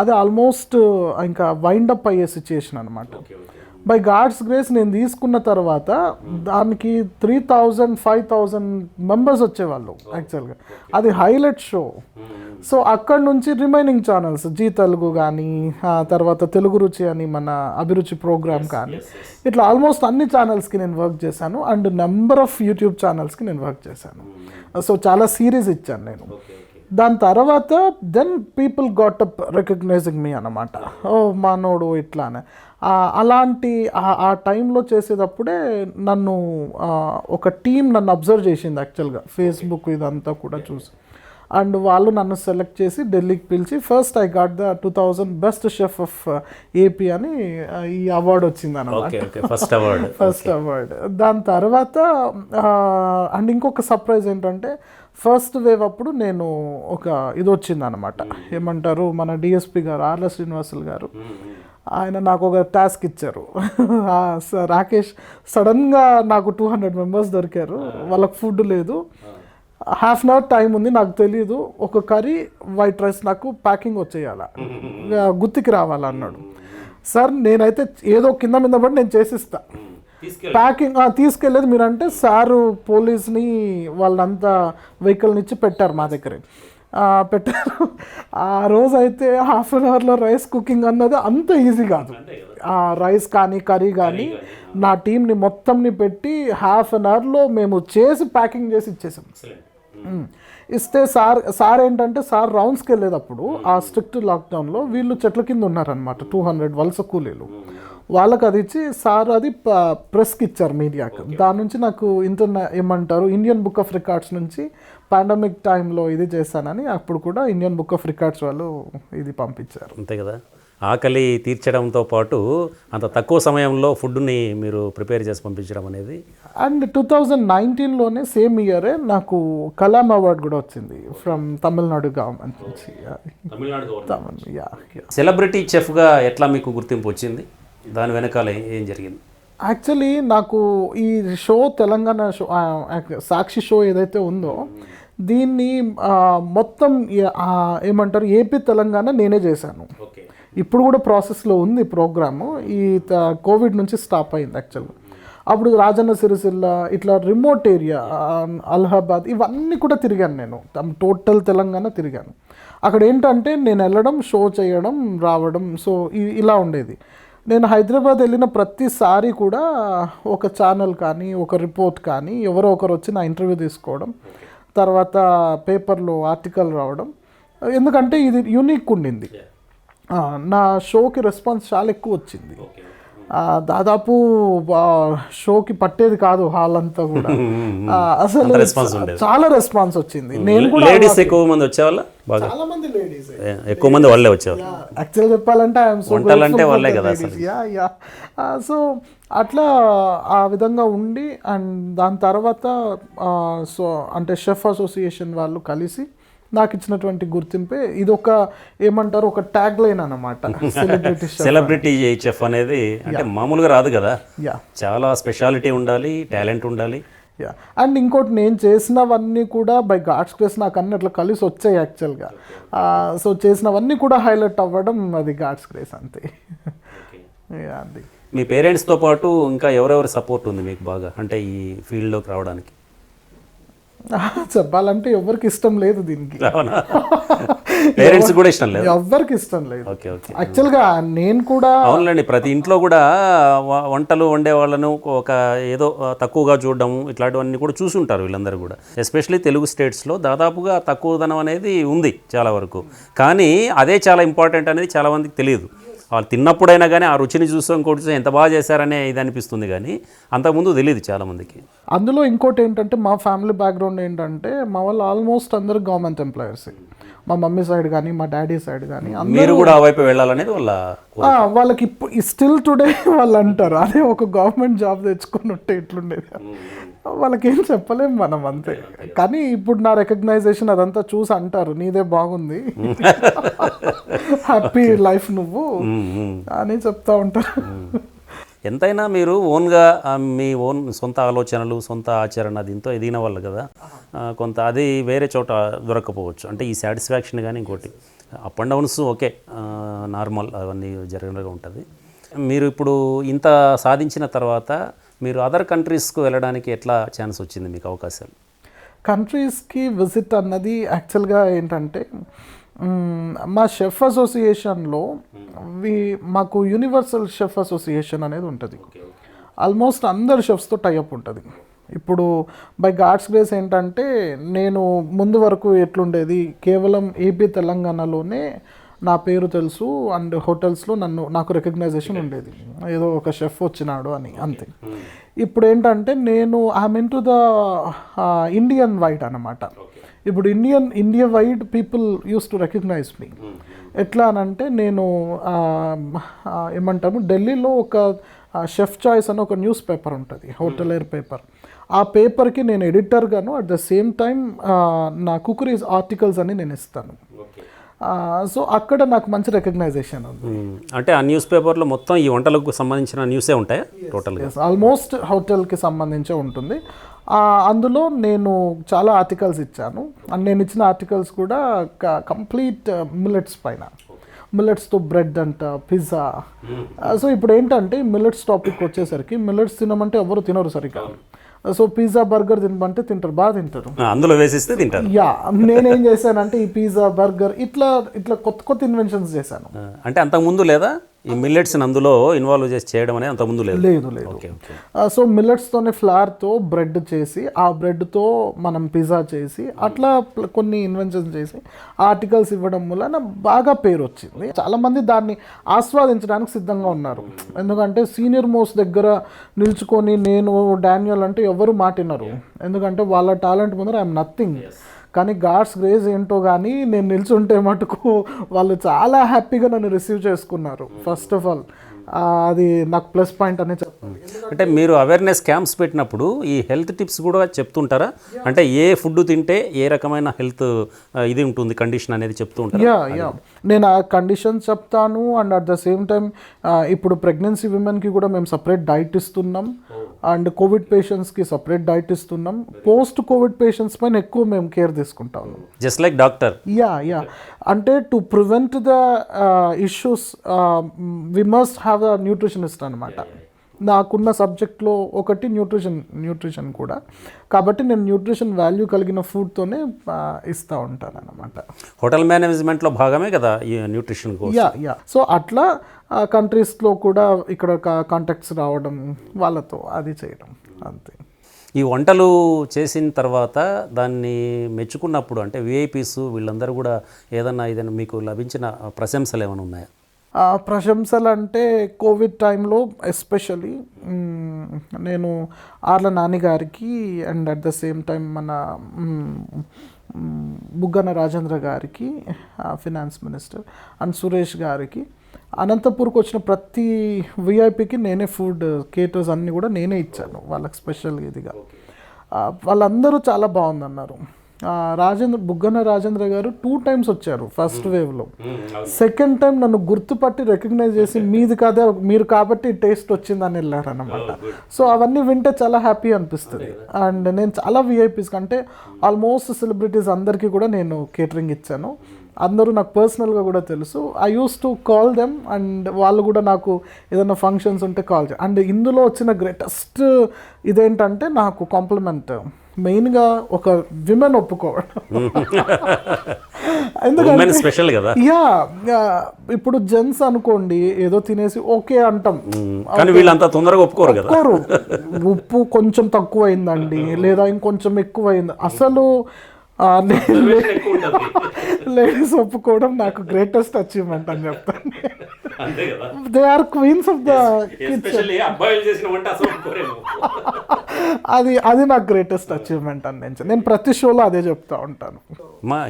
అది ఆల్మోస్ట్ ఇంకా వైండప్ అయ్యే సిచ్యుయేషన్ అనమాట. బై గాడ్స్ గ్రేస్ నేను తీసుకున్న తర్వాత దానికి 3,000-5,000 మెంబర్స్ వచ్చేవాళ్ళు యాక్చువల్గా. అది హైలైట్ షో. సో అక్కడ నుంచి రిమైనింగ్ ఛానల్స్ జీ తెలుగు కానీ, తర్వాత తెలుగు రుచి అని మన అభిరుచి ప్రోగ్రామ్ కానీ, ఇట్లా ఆల్మోస్ట్ అన్ని ఛానల్స్కి నేను వర్క్ చేశాను. అండ్ నెంబర్ ఆఫ్ యూట్యూబ్ ఛానల్స్కి నేను వర్క్ చేశాను. సో చాలా సిరీస్ ఇచ్చాను నేను. దాని తర్వాత then people got up recognizing me అన్నమాట. ఓ మనోడు ఇట్లానే. అలాంటి ఆ టైంలో చేసేటప్పుడే నన్ను ఒక టీం నన్ను అబ్జర్వ్ చేసింది యాక్చువల్గా, ఫేస్బుక్ ఇదంతా కూడా చూసి. అండ్ వాళ్ళు నన్ను సెలెక్ట్ చేసి ఢిల్లీకి పిలిచి first I got the 2000 best chef of AP అని ఈ అవార్డు వచ్చింది అన్నమాట, ఫస్ట్ అవార్డు. దాని తర్వాత అండ్ ఇంకొక సర్ప్రైజ్ ఏంటంటే ఫస్ట్ వేవ్ అప్పుడు నేను ఒక ఇది వచ్చింది అనమాట, ఏమంటారు మన డిఎస్పి గారు ఆర్ల శ్రీనివాసులు గారు, ఆయన నాకు ఒక టాస్క్ ఇచ్చారు. రాకేష్ సడన్గా నాకు 200 మెంబర్స్ దొరికారు, వాళ్ళకి ఫుడ్ లేదు, హాఫ్ అన్ అవర్ టైం ఉంది, నాకు తెలియదు, ఒక కర్రీ వైట్ రైస్ నాకు ప్యాకింగ్ వచ్చేయాల, గుత్తికి రావాలన్నాడు. సార్ నేనైతే ఏదో కింద మీద పడి నేను చేసిస్తా, ప్యాకింగ్ తీసుకెళ్ళేది మీరంటే సారు పోలీస్ని వాళ్ళంతా వెహికల్ని ఇచ్చి పెట్టారు మా దగ్గర, పెట్టారు. ఆ రోజు అయితే హాఫ్ అన్ అవర్లో రైస్ కుకింగ్ అన్నది అంత ఈజీ కాదు. ఆ రైస్ కానీ కర్రీ కానీ నా టీంని మొత్తంని పెట్టి హాఫ్ అన్ అవర్లో మేము చేసి ప్యాకింగ్ చేసి ఇచ్చేసాం. ఇస్తే సార్ ఏంటంటే సార్ రౌండ్స్కి వెళ్ళేటప్పుడు ఆ స్ట్రిక్ట్ లాక్డౌన్లో వీళ్ళు చెట్ల కింద ఉన్నారనమాట, 200 వలస కూలీలు, వాళ్ళకి అది ఇచ్చి సార్ అది ప్రెస్కి ఇచ్చారు, మీడియాకి. దాని నుంచి నాకు ఏమంటారు ఇండియన్ బుక్ ఆఫ్ రికార్డ్స్ నుంచి పాండమిక్ టైంలో ఇది చేశానని అప్పుడు కూడా ఇండియన్ బుక్ ఆఫ్ రికార్డ్స్ వాళ్ళు ఇది పంపించారు. అంతే కదా, ఆకలి తీర్చడంతో పాటు అంత తక్కువ సమయంలో ఫుడ్ని మీరు ప్రిపేర్ చేసి పంపించడం అనేది. అండ్ 2019లోనే సేమ్ ఇయరే నాకు కలాం అవార్డ్ కూడా వచ్చింది ఫ్రమ్ తమిళనాడు గవర్నమెంట్ నుంచి. సెలబ్రిటీ చెఫ్గా ఎట్లా మీకు గుర్తింపు వచ్చింది, దాని వెనకాల ఏం జరిగింది? యాక్చువల్లీ నాకు ఈ షో తెలంగాణ షో సాక్షి షో ఏదైతే ఉందో దీన్ని మొత్తం ఏమంటారు ఏపీ తెలంగాణ నేనే చేశాను. ఇప్పుడు కూడా ప్రాసెస్లో ఉంది ప్రోగ్రాము, ఈ కోవిడ్ నుంచి స్టాప్ అయింది యాక్చువల్గా. అప్పుడు రాజన్న సిరిసిల్ల ఇట్లా రిమోట్ ఏరియా అలహాబాద్ ఇవన్నీ కూడా తిరిగాను నేను, టోటల్ తెలంగాణ తిరిగాను. అక్కడ ఏంటంటే నేను వెళ్ళడం, షో చేయడం, రావడం, సో ఇలా ఉండేది. నేను హైదరాబాద్ వెళ్ళిన ప్రతిసారి కూడా ఒక ఛానల్ కానీ ఒక రిపోర్ట్ కానీ ఎవరో ఒకరు వచ్చి నా ఇంటర్వ్యూ తీసుకోవడం, తర్వాత పేపర్లో ఆర్టికల్ రావడం, ఎందుకంటే ఇది యూనిక్ ఉండింది. నా షోకి రెస్పాన్స్ చాలా ఎక్కువ వచ్చింది. దాదాపు షోకి పట్టేది కాదు హాల్ అంతా కూడా, అసలు చాలా రెస్పాన్స్ వచ్చింది. నేను కూడా ఎక్కువ మంది వచ్చేవాళ్ళ, చాలా మంది లేడీస్, ఎక్కువ మంది వాళ్ళే వచ్చేవాళ్ళు. యాక్చువల్ చెప్పాలంటే వాళ్ళే కదా. సో అట్లా ఆ విధంగా ఉండి అండ్ దాని తర్వాత సో అంటే షెఫ్ అసోసియేషన్ వాళ్ళు కలిసి నాకు ఇచ్చినటువంటి గుర్తింపే ఇది. ఒక ఏమంటారు ఒక ట్యాగ్ లైన్ అన్నమాట, సెలబ్రిటీ చెఫ్ అనేది. అంటే మామూలుగా రాదు కదా, చాలా స్పెషాలిటీ ఉండాలి, టాలెంట్ ఉండాలి. అండ్ ఇంకోటి నేను చేసినవన్నీ కూడా బై గాడ్స్ గ్రేస్ నాకు అన్ని అట్లా కలిసి వచ్చాయి యాక్చువల్గా. సో చేసినవన్నీ కూడా హైలైట్ అవ్వడం అది గాడ్స్ గ్రేస్ అంతే. అది మీ పేరెంట్స్తో పాటు ఇంకా ఎవరెవరి సపోర్ట్ ఉంది మీకు బాగా, అంటే ఈ ఫీల్డ్లోకి రావడానికి? చెప్పాలంటే ఎవరికి ఇష్టం లేదు దీనికి, పేరెంట్స్ కూడా ఇష్టం లేదు, ఎవరికి ఇష్టం లేదు యాక్చువల్గా. నేను కూడా అవునులేండి, ప్రతి ఇంట్లో కూడా వంటలు వండే వాళ్ళను ఒక ఏదో తక్కువగా చూడడం ఇట్లాంటివన్నీ కూడా చూసి ఉంటారు వీళ్ళందరూ కూడా. ఎస్పెషల్లీ తెలుగు స్టేట్స్లో దాదాపుగా తక్కువదనం అనేది ఉంది చాలా వరకు, కానీ అదే చాలా ఇంపార్టెంట్ అనేది చాలామందికి తెలియదు. వాళ్ళు తిన్నప్పుడైనా కానీ ఆ రుచిని చూసాం కూడా ఎంత బాగా చేశారనే ఇది అనిపిస్తుంది, కానీ అంతకుముందు తెలియదు చాలామందికి. అందులో ఇంకోటి ఏంటంటే మా ఫ్యామిలీ బ్యాక్గ్రౌండ్ ఏంటంటే మా వాళ్ళు ఆల్మోస్ట్ అందరూ గవర్నమెంట్ ఎంప్లాయర్స్, మా మమ్మీ సైడ్ కానీ మా డాడీ సైడ్ కానీ. మీరు కూడా ఆ వైపు వెళ్ళాలనేది వాళ్ళకి ఇప్పుడు స్టిల్ టుడే వాళ్ళు అంటారు అదే ఒక గవర్నమెంట్ జాబ్ తెచ్చుకొని ఉంటే ఇట్లుండేది. వాళ్ళకి ఏం చెప్పలేము మనం అంతే. కానీ ఇప్పుడు నా రికగ్నైజేషన్ అదంతా చూసి అంటారు నీదే బాగుంది, హ్యాపీ లైఫ్ నువ్వు అని చెప్తా ఉంటారు. ఎంతైనా మీరు ఓన్గా మీ ఓన్ సొంత ఆలోచనలు సొంత ఆచరణ దీంతో ఎదిగిన వాళ్ళు కదా, కొంత అది వేరే చోట దొరకపోవచ్చు. అంటే ఈ సాటిస్ఫాక్షన్ కానీ ఇంకోటి up and downs okay normal అవన్నీ జరగగా ఉంటుంది. మీరు ఇప్పుడు ఇంత సాధించిన తర్వాత మీరు అదర్ కంట్రీస్కు వెళ్ళడానికి ఎట్లా ఛాన్స్ వచ్చింది మీకు అవకాశాలు? కంట్రీస్కి విజిట్ అన్నది యాక్చువల్గా ఏంటంటే మా షెఫ్ అసోసియేషన్లో మాకు యూనివర్సల్ షెఫ్ అసోసియేషన్ అనేది ఉంటుంది. ఆల్మోస్ట్ అందరు షెఫ్స్తో టైఅప్ ఉంటుంది. ఇప్పుడు బై గాడ్స్ గ్రేస్ ఏంటంటే నేను ముందు వరకు ఎట్లుండేది, కేవలం ఏపీ తెలంగాణలోనే నా పేరు తెలుసు అండ్ హోటల్స్లో నాకు రికగ్నైజేషన్ ఉండేది, ఏదో ఒక షెఫ్ వచ్చినాడు అని, అంతే. ఇప్పుడు ఏంటంటే నేను I'm into the Indian wide అన్నమాట. ఇప్పుడు India wide people use to recognize me. ఎట్లా అనంటే నేను ఏమంటాము, ఢిల్లీలో ఒక షెఫ్ చాయిస్ అని ఒక న్యూస్ పేపర్ ఉంటుంది, హోటలేర్ పేపర్. ఆ పేపర్కి నేను ఎడిటర్గాను, అట్ ద సేమ్ టైం నా కుకరీస్ ఆర్టికల్స్ అని నేను ఇస్తాను. సో అక్కడ నాకు మంచి రికగ్నైజేషన్ ఉంది. అంటే ఆ న్యూస్ పేపర్లో మొత్తం ఈ వంటలకు సంబంధించిన న్యూసే ఉంటాయా టోటల్గా? ఆల్మోస్ట్ హోటల్కి సంబంధించే ఉంటుంది. అందులో నేను చాలా ఆర్టికల్స్ ఇచ్చాను అండ్ నేను ఇచ్చిన ఆర్టికల్స్ కూడా కంప్లీట్ మిల్లెట్స్ పైన, మిల్లెట్స్తో బ్రెడ్ అంట, పిజ్జా. సో ఇప్పుడు ఏంటంటే మిల్లెట్స్ టాపిక్ వచ్చేసరికి మిల్లెట్స్ తినమంటే ఎవరు తినరు సరిగ్గా. సో పిజ్జా బర్గర్ తినమంటే తింటారు, బాగా తింటారు, అందులో వేసిస్తే తింటారు. యా, నేనేం చేశానంటే ఈ పిజ్జా బర్గర్ ఇట్లా కొత్త ఇన్వెన్షన్స్ చేశాను. అంటే అంతకుముందు లేదా ఈ మిల్లెట్స్ని అందులో ఇన్వాల్వ్ చేసి చేయడం అనేది అంతకుముందు లేదు? లేదు. సో మిల్లెట్స్తోనే ఫ్లవర్తో బ్రెడ్ చేసి, ఆ బ్రెడ్తో మనం పిజ్జా చేసి, అట్లా కొన్ని ఇన్వెన్షన్స్ చేసి ఆర్టికల్స్ ఇవ్వడం వల్ల బాగా పేరు వచ్చింది. చాలామంది దాన్ని ఆస్వాదించడానికి సిద్ధంగా ఉన్నారు. ఎందుకంటే సీనియర్ మోస్ట్ దగ్గర నిల్చుకొని నేను డానియల్ అంటే ఎవరు మాటినరు, ఎందుకంటే వాళ్ళ టాలెంట్ ముందర ఐఎమ్ నథింగ్. కానీ గాడ్స్ గ్రేస్ ఏంటో కానీ నేను నిల్చుంటే మటుకు వాళ్ళు చాలా హ్యాపీగా నన్ను రిసీవ్ చేసుకున్నారు. ఫస్ట్ ఆఫ్ ఆల్ అది నాకు ప్లస్ పాయింట్ అనే చెప్పాలి. అంటే మీరు అవేర్నెస్ క్యాంప్స్ పెట్టినప్పుడు ఈ హెల్త్ టిప్స్ కూడా చెప్తుంటారా? అంటే ఏ ఫుడ్ తింటే ఏ రకమైన హెల్త్ ఇది ఉంటుంది, కండిషన్ అనేది చెప్తూ ఉంటారు? యా, నేను ఆ కండిషన్స్ చెప్తాను. And at the same time ఇప్పుడు ప్రెగ్నెన్సీ విమెన్కి కూడా మేము సపరేట్ డైట్ ఇస్తున్నాం అండ్ కోవిడ్ పేషెంట్స్కి సపరేట్ డైట్ ఇస్తున్నాం. పోస్ట్ కోవిడ్ పేషెంట్స్ పైన ఎక్కువ మేము కేర్ తీసుకుంటాము, జస్ట్ లైక్ డాక్టర్. యా అంటే to prevent the issues we must have a nutritionist అనమాట. నాకున్న సబ్జెక్ట్లో ఒకటి న్యూట్రిషన్ కూడా, కాబట్టి నేను న్యూట్రిషన్ వాల్యూ కలిగిన ఫుడ్తోనే ఇస్తూ ఉంటాను అన్నమాట. హోటల్ మేనేజ్మెంట్లో భాగమే కదా ఈ న్యూట్రిషన్ కోర్స్. యా సో అట్లా కంట్రీస్లో కూడా ఇక్కడ కాంటాక్ట్స్ రావడం, వాళ్ళతో అది చేయడం, అంతే. ఈ వంటలు చేసిన తర్వాత దాన్ని మెచ్చుకున్నప్పుడు అంటే విఐపీస్ వీళ్ళందరూ కూడా ఏదన్నా మీకు లభించిన ప్రశంసలు ఏమైనా ఉన్నాయా? ప్రశంసలు అంటే కోవిడ్ టైంలో ఎస్పెషలీ నేను ఆర్ల నాని గారికి and at the same time మన బుగ్గన రాజేంద్ర గారికి ఫినాన్స్ మినిస్టర్ అండ్ సురేష్ గారికి, అనంతపూర్కి వచ్చిన ప్రతి విఐపికి నేనే ఫుడ్ కేటర్స్ అన్నీ కూడా నేనే ఇచ్చాను వాళ్ళకి స్పెషల్గా ఇదిగా. వాళ్ళందరూ చాలా బాగుందన్నారు. బుగ్గన రాజేంద్ర గారు 2 times వచ్చారు ఫస్ట్ వేవ్లో. సెకండ్ టైం నన్ను గుర్తుపట్టి రికగ్నైజ్ చేసి మీది కాదే, మీరు కాబట్టి టేస్ట్ వచ్చిందని వెళ్ళారన్నమాట. సో అవన్నీ వింటే చాలా హ్యాపీ అనిపిస్తుంది. అండ్ నేను చాలా విఐపీస్ కంటే ఆల్మోస్ట్ సెలబ్రిటీస్ అందరికీ కూడా నేను కేటరింగ్ ఇచ్చాను. అందరూ నాకు పర్సనల్గా కూడా తెలుసు. I use to call them and వాళ్ళు కూడా నాకు ఏదైనా ఫంక్షన్స్ ఉంటే కాల్ చేయాలి. అండ్ ఇందులో వచ్చిన గ్రేటెస్ట్ ఇదేంటంటే నాకు కాంప్లిమెంట్ మెయిన్గా ఒక విమెన్ ఒప్పుకోవడం. ఎందుకంటే స్పెషల్ కదా. యా, ఇప్పుడు జెంట్స్ అనుకోండి ఏదో తినేసి ఓకే అంటాం, కానీ వీళ్ళంతా తొందరగా ఒప్పుకోరు కదా. ఉప్పు కొంచెం తక్కువ అయిందండి లేదా ఇంకొంచెం ఎక్కువ అయింది, అసలు లేడీస్ ఒప్పుకోవడం నాకు గ్రేటెస్ట్ అచీవ్మెంట్ అని చెప్తాను. They are queens of the kitchen. అది నాకు గ్రేటెస్ట్ అచీవ్మెంట్ అని నేను ప్రతి షోలో అదే చెప్తా ఉంటాను.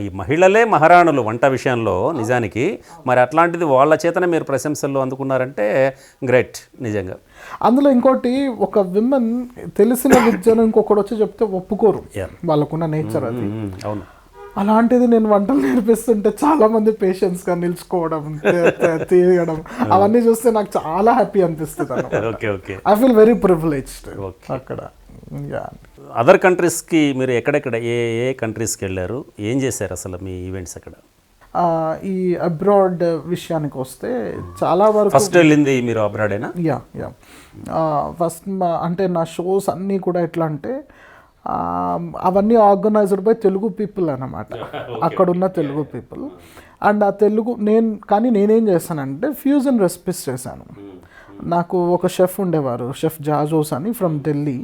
ఈ మహిళలే మహారాణులు వంట విషయంలో నిజానికి. మరి అట్లాంటిది వాళ్ళ చేతనే మీరు ప్రశంసలు అందుకున్నారంటే గ్రేట్ నిజంగా. అందులో ఇంకోటి, ఒక విమెన్ తెలిసిన విద్యను ఇంకొకటి వచ్చి చెప్తే ఒప్పుకోరు, వాళ్ళకున్న నేచర్ అది. అవును. అలాంటిది నేను వంటలు నేర్పిస్తుంటే చాలా మంది పేషెంట్స్గా నిలుచుకోవడం, తీయడం, అవన్నీ చూస్తే నాకు చాలా హ్యాపీ అనిపిస్తుంది. ఐ ఫీల్ వెరీ ప్రివిలేజ్డ్ అక్కడ. అదర్ కంట్రీస్కి మీరు ఎక్కడెక్కడ ఏ కంట్రీస్కి వెళ్ళారు, ఏం చేశారు అసలు మీ ఈవెంట్స్ అక్కడ? ఈ అబ్రాడ్ విషయానికి వస్తే చాలా వరకు ఫస్ట్ వెళ్ళింది మీరు అబ్రాడేనా? యా యా ఫస్ట్ అంటే నా షోస్ అన్నీ కూడా ఎట్లా అంటే అవన్నీ ఆర్గనైజ్డ్ బై తెలుగు పీపుల్ అన్నమాట, అక్కడున్న తెలుగు పీపుల్. అండ్ ఆ తెలుగు నేనేం చేశానంటే ఫ్యూజన్ రెసిపీస్ చేశాను. నాకు ఒక షెఫ్ ఉండేవారు, షెఫ్ జాజోస్ అని, from Delhi.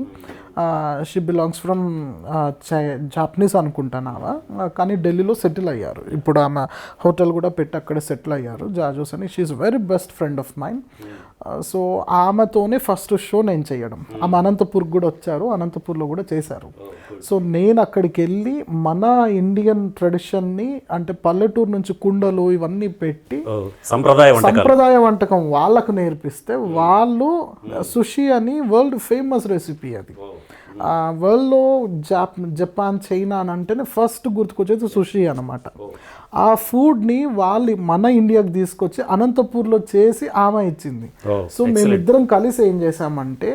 She belongs from Japanese అనుకుంటానావా, కానీ ఢిల్లీలో సెటిల్ అయ్యారు. ఇప్పుడు ఆమె హోటల్ కూడా పెట్టి అక్కడ సెటిల్ అయ్యారు, జాజోస్ అని. She is very best friend of mind. So ఆమెతోనే ఫస్ట్ షో నేను చేయడం. ఆమె అనంతపూర్ కూడా వచ్చారు, అనంతపూర్లో కూడా చేశారు. సో నేను అక్కడికి వెళ్ళి మన ఇండియన్ ట్రెడిషన్ని, అంటే పల్లెటూరు నుంచి కుండలు ఇవన్నీ పెట్టి సంప్రదాయ వంటకం వాళ్ళకు నేర్పిస్తే వాళ్ళు సుషి అని వరల్డ్ ఫేమస్ రెసిపీ అది. వరల్డ్లో జపాన్ చైనా అని అంటేనే ఫస్ట్ గుర్తుకొచ్చేది సుషి అనమాట. ఆ ఫుడ్ని వాళ్ళు మన ఇండియాకి తీసుకొచ్చి అనంతపూర్లో చేసి ఆమె ఇచ్చింది. సో మేమిద్దరం కలిసి ఏం చేసామంటే,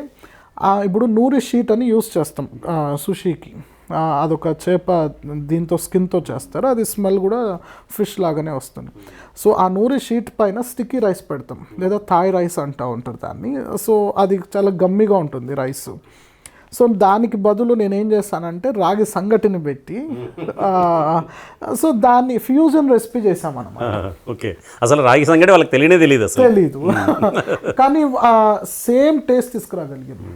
ఇప్పుడు నూరి షీట్ అని యూస్ చేస్తాం సుషికి. అదొక చేప దీంతో స్కిన్తో చేస్తారు, అది స్మెల్ కూడా ఫిష్ లాగానే వస్తుంది. సో ఆ నూరి షీట్ పైన స్టిక్కీ రైస్ పెడతాం, లేదా థాయ్ రైస్ అంటూ ఉంటారు దాన్ని. సో అది చాలా గమ్మిగా ఉంటుంది రైస్. సో దానికి బదులు నేనేం చేస్తానంటే రాగి సంగటిని పెట్టి సో దాన్ని ఫ్యూజన్ రెసిపీ చేసామన్నమాట. ఓకే, అసలు రాగి సంగటి వాళ్ళకి తెలియదు కానీ సేమ్ టేస్ట్ తీసుకురాగలిగింది.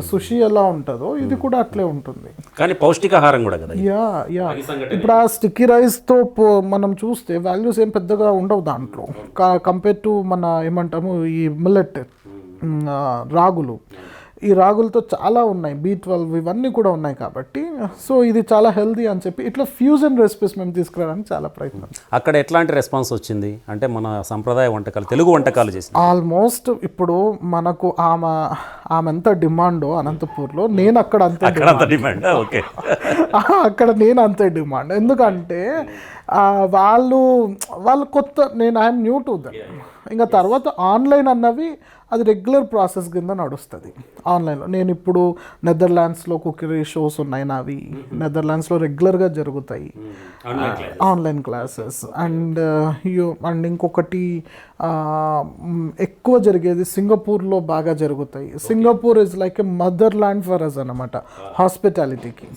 సుషి ఎలా ఉంటుందో ఇది కూడా అట్లే ఉంటుంది, కానీ పౌష్టికాహారం కూడా కదా. యా యా ఇప్పుడు ఆ స్టిక్కీ రైస్తో మనం చూస్తే వాల్యూస్ ఏం పెద్దగా ఉండవు దాంట్లో, కంపేర్ టు మన ఏమంటాము ఈ మిల్లెట్ రాగులు. ఈ రాగులతో చాలా ఉన్నాయి, B12 ఇవన్నీ కూడా ఉన్నాయి కాబట్టి. సో ఇది చాలా హెల్దీ అని చెప్పి ఇట్లా ఫ్యూజన్ రెసిపీస్ మేము తీసుకురావడానికి చాలా ప్రయత్నం. అక్కడ ఎట్లాంటి రెస్పాన్స్ వచ్చింది అంటే మన సంప్రదాయ వంటకాలు, తెలుగు వంటకాలు చేసి? ఆల్మోస్ట్ ఇప్పుడు మనకు ఆమె ఎంత డిమాండో అనంతపూర్లో, నేను అక్కడ అంతే డిమాండ్. ఓకే, అక్కడ నేను అంతే డిమాండ్. ఎందుకంటే వాళ్ళు కొత్త, నేను ఐఎమ్ న్యూ టు దట్. ఇంకా తర్వాత ఆన్లైన్ అన్నవి అది రెగ్యులర్ ప్రాసెస్ కింద నడుస్తుంది ఆన్లైన్లో. నేను ఇప్పుడు నెదర్లాండ్స్లో కుకరీ షోస్ ఉన్నాయి నావి, నెదర్లాండ్స్లో రెగ్యులర్గా జరుగుతాయి ఆన్లైన్ క్లాసెస్. అండ్ ఇంకొకటి ఎక్కువ జరిగేది సింగపూర్లో బాగా జరుగుతాయి. Singapore is like a motherland for us అన్నమాట హాస్పిటాలిటీకి.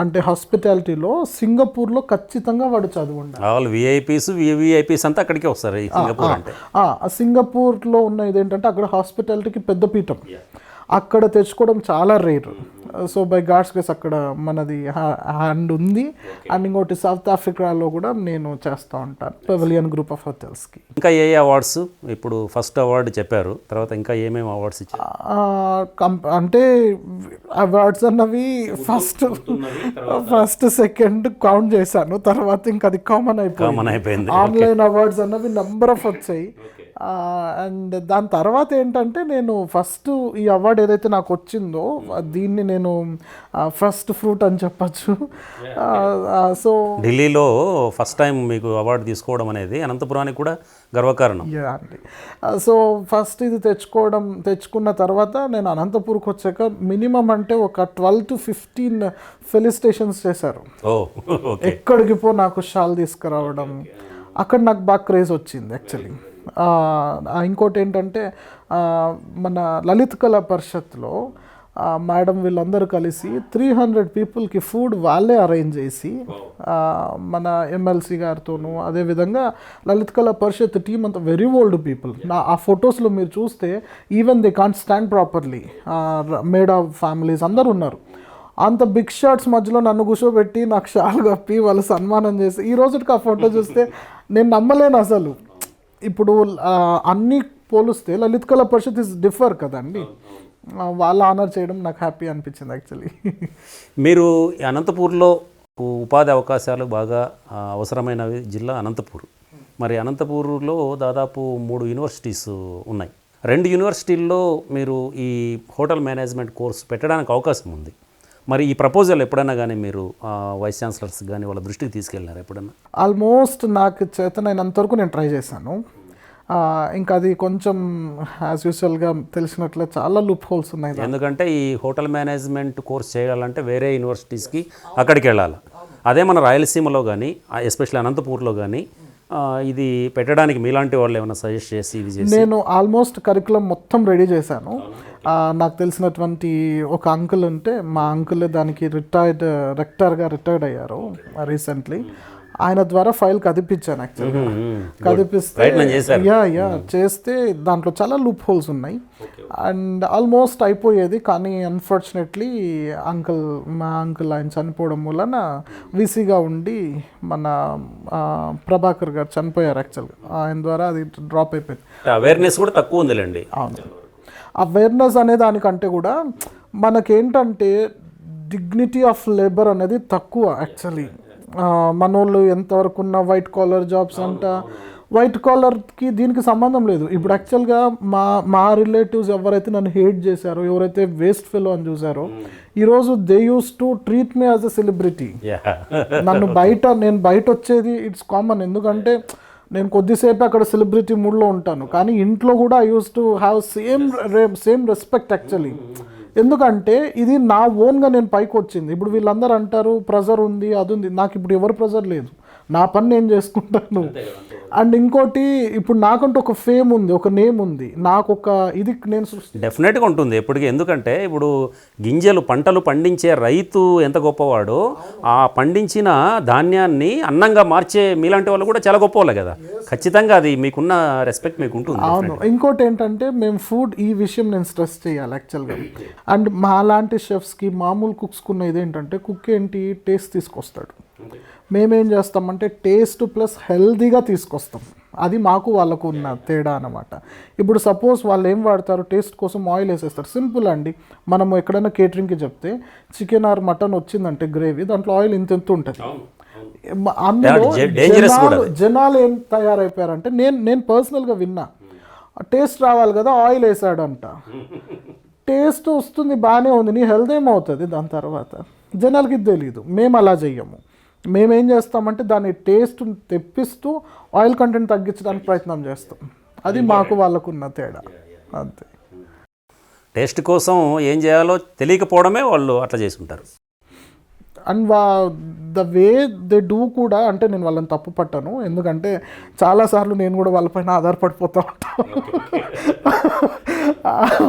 అంటే హాస్పిటాలిటీలో సింగపూర్లో ఖచ్చితంగా వాడు చదువు ఉండాలి. ఆల్ విఐపీస్ అంతా అక్కడికే వస్తారు. సింగపూర్ అంటే సింగపూర్లో ఉన్న ఇదేంటంటే అక్కడ హాస్పిటాలిటీకి పెద్ద పీఠం, అక్కడ తెచ్చుకోవడం చాలా rare. So by God's grace అక్కడ మనది హ్యాండ్ ఉంది. అండ్ ఇంకోటి సౌత్ ఆఫ్రికాలో కూడా నేను చేస్తూ ఉంటాను, పెవిలియన్ గ్రూప్ ఆఫ్ హోటల్స్కి. ఇంకా ఏ అవార్డ్స్? ఇప్పుడు ఫస్ట్ అవార్డు చెప్పారు, తర్వాత ఇంకా ఏమేమి అవార్డ్స్ ఇచ్చారు? అంటే అవార్డ్స్ అన్నవి ఫస్ట్ సెకండ్ కౌంట్ చేశాను, తర్వాత ఇంకా అది కామన్ అయిపోయింది. ఆన్లైన్ అవార్డ్స్ అన్నవి నెంబర్ ఆఫ్ వచ్చాయి. అండ్ దాని తర్వాత ఏంటంటే నేను ఫస్ట్ ఈ అవార్డు ఏదైతే నాకు వచ్చిందో దీన్ని నేను ఫస్ట్ ఫ్రూట్ అని చెప్పచ్చు. సో ఢిల్లీలో ఫస్ట్ టైం మీకు అవార్డు తీసుకోవడం అనేది అనంతపురానికి కూడా గర్వకారణం. అండి. సో ఫస్ట్ ఇది తెచ్చుకున్న తర్వాత నేను అనంతపూర్కి వచ్చాక మినిమం అంటే ఒక 12 to 15 ఫెలిసిటేషన్స్ చేశారు. ఎక్కడికి నాకు షాల్ తీసుకురావడం, అక్కడ నాకు బాగా క్రేజ్ వచ్చింది యాక్చువల్లీ. ఇంకోటి ఏంటంటే మన లలిత్ కళా పరిషత్లో మేడం వీళ్ళందరూ కలిసి 300 పీపుల్కి ఫుడ్ వాళ్ళే అరేంజ్ చేసి మన ఎమ్మెల్సీ గారితోనూ, అదేవిధంగా లలిత్ కళా పరిషత్ టీమ్ అంతా వెరీ ఓల్డ్ పీపుల్. ఆ ఫొటోస్లో మీరు చూస్తే even they can't stand properly, made of families అందరూ ఉన్నారు. అంత బిగ్ షాట్స్ మధ్యలో నన్ను కూర్చోబెట్టి నాకు షాల్ కప్పి వాళ్ళు సన్మానం చేసి, ఈ రోజుకి ఆ ఫోటో చూస్తే నేను నమ్మలేను అసలు. ఇప్పుడు అన్నీ పోలిస్తే లలిత్ కళా పరిషత్ ఇస్ డిఫర్ కదండి, వాళ్ళు ఆనర్ చేయడం నాకు హ్యాపీ అనిపించింది యాక్చువల్లీ. మీరు అనంతపూర్లో ఉపాధి అవకాశాలు బాగా అవసరమైన జిల్లా అనంతపూర్. మరి అనంతపూర్లో దాదాపు 3 యూనివర్సిటీస్ ఉన్నాయి. 2 యూనివర్సిటీల్లో మీరు ఈ హోటల్ మేనేజ్మెంట్ కోర్సు పెట్టడానికి అవకాశం ఉంది. మరి ఈ ప్రపోజల్ ఎప్పుడైనా కానీ మీరు వైస్ ఛాన్సలర్స్ కానీ వాళ్ళ దృష్టికి తీసుకెళ్ళినారు ఎప్పుడన్నా? ఆల్మోస్ట్ నాకు చేతనైనంత వరకు నేను ట్రై చేశాను. ఇంకా అది కొంచెం యాజ్ యూజువల్గా తెలిసినట్లే చాలా లూప్ హోల్స్ ఉన్నాయి. ఎందుకంటే ఈ హోటల్ మేనేజ్మెంట్ కోర్స్ చేయాలంటే వేరే యూనివర్సిటీస్కి అక్కడికి వెళ్ళాలి. అదే మన రాయలసీమలో కానీ ఎస్పెషల్లీ అనంతపూర్లో కానీ ఇది పెట్టడానికి మీలాంటి వాళ్ళు ఏమైనా సజెస్ట్ చేసి ఇది చేసి నేను ఆల్మోస్ట్ కరికులం మొత్తం రెడీ చేశాను. నాకు తెలిసినటువంటి ఒక అంకుల్ ఉంటే, మా అంకుల్ దానికి రెక్టర్గా రిటైర్డ్ అయ్యారు రీసెంట్లీ. ఆయన ద్వారా ఫైల్ కదిపించాను యాక్చువల్గా. కదిపిస్తే చేస్తే దాంట్లో చాలా లూప్ హోల్స్ ఉన్నాయి అండ్ ఆల్మోస్ట్ అయిపోయేది. కానీ అన్ఫార్చునేట్లీ మా అంకుల్ ఆయన చనిపోవడం వలన వీసీగా ఉండి మన ప్రభాకర్ గారు చనిపోయారు యాక్చువల్గా. ఆయన ద్వారా అది డ్రాప్ అయిపోయింది. అవేర్నెస్ కూడా తక్కువ ఉందిలేండి. అవును, అవేర్నెస్ అనే దానికంటే కూడా మనకేంటంటే డిగ్నిటీ ఆఫ్ లేబర్ అనేది తక్కువ యాక్చువల్లీ. మనోళ్ళు ఎంతవరకు ఉన్న వైట్ కాలర్ జాబ్స్ అంట, వైట్ కాలర్కి దీనికి సంబంధం లేదు. ఇప్పుడు యాక్చువల్గా మా రిలేటివ్స్ ఎవరైతే నన్ను హేట్ చేశారో, ఎవరైతే వేస్ట్ ఫెలో అని చూసారో, ఈరోజు they use to treat me as a celebrity. నేను బయట వచ్చేది ఇట్స్ కామన్, ఎందుకంటే నేను కొద్దిసేపు అక్కడ సెలబ్రిటీ మూడ్లో ఉంటాను. కానీ ఇంట్లో కూడా I use to have same respect actually. ఎందుకంటే ఇది నా ఓన్గా నేను పైకి వచ్చింది. ఇప్పుడు వీళ్ళందరూ అంటారు ప్రెజర్ ఉంది, అది ఉంది. నాకు ఇప్పుడు ఎవరు ప్రెజర్ లేదు, నా పని నేను చేసుకుంటాను. అండ్ ఇంకోటి, ఇప్పుడు నాకంటూ ఒక ఫేమ్ ఉంది, ఒక నేమ్ ఉంది, నాకు ఒక ఇది నేను డెఫినెట్గా ఉంటుంది ఎప్పటికీ. ఎందుకంటే ఇప్పుడు పంటలు పండించే రైతు ఎంత గొప్పవాడో, ఆ పండించిన ధాన్యాన్ని అన్నంగా మార్చే మీలాంటి వాళ్ళు కూడా చాలా గొప్ప వాళ్ళే కదా. ఖచ్చితంగా అది మీకున్న రెస్పెక్ట్ మీకు ఉంటుంది. అవును. ఇంకోటి ఏంటంటే మేము ఫుడ్, ఈ విషయం నేను స్ట్రెస్ చేయాలి యాక్చువల్గా. అండ్ మా లాంటి షెఫ్స్కి, మామూలు కుక్స్కున్న ఇదేంటంటే, కుక్ ఏంటి టేస్ట్ తీసుకొస్తాడు, మేమేం చేస్తామంటే టేస్ట్ ప్లస్ హెల్దీగా తీసుకొస్తాం. అది మాకు వాళ్ళకు ఉన్న తేడా అన్నమాట. ఇప్పుడు సపోజ్ వాళ్ళు ఏం వాడతారు, టేస్ట్ కోసం ఆయిల్ వేసేస్తారు. సింపుల్ అండి. మనము ఎక్కడైనా కేటరింగ్కి చెప్తే చికెన్ ఆర్ మటన్ వచ్చిందంటే గ్రేవీ, దాంట్లో ఆయిల్ ఇంత ఉంటుంది. అందులో జనాలు ఏం తయారైపోయారంటే, నేను పర్సనల్గా విన్నా, టేస్ట్ రావాలి కదా ఆయిల్ వేసాడంట. టేస్ట్ వస్తుంది, బాగానే ఉంది, నీ హెల్త్ ఏమవుతుంది దాని తర్వాత? జనాలకి తెలియదు. మేము అలా చెయ్యము. మేమేం చేస్తామంటే దాన్ని టేస్ట్ తెప్పిస్తూ ఆయిల్ కంటెంట్ తగ్గించడానికి ప్రయత్నం చేస్తాం. అది మాకు వాళ్ళకున్న తేడా అంతే. టేస్ట్ కోసం ఏం చేయాలో తెలియకపోవడమే వాళ్ళు అట్లా చేసుకుంటారు. And the way they do కూడా, అంటే నేను వాళ్ళని తప్పు పట్టాను, ఎందుకంటే చాలాసార్లు నేను కూడా వాళ్ళపైన ఆధారపడిపోతూ ఉంటాను.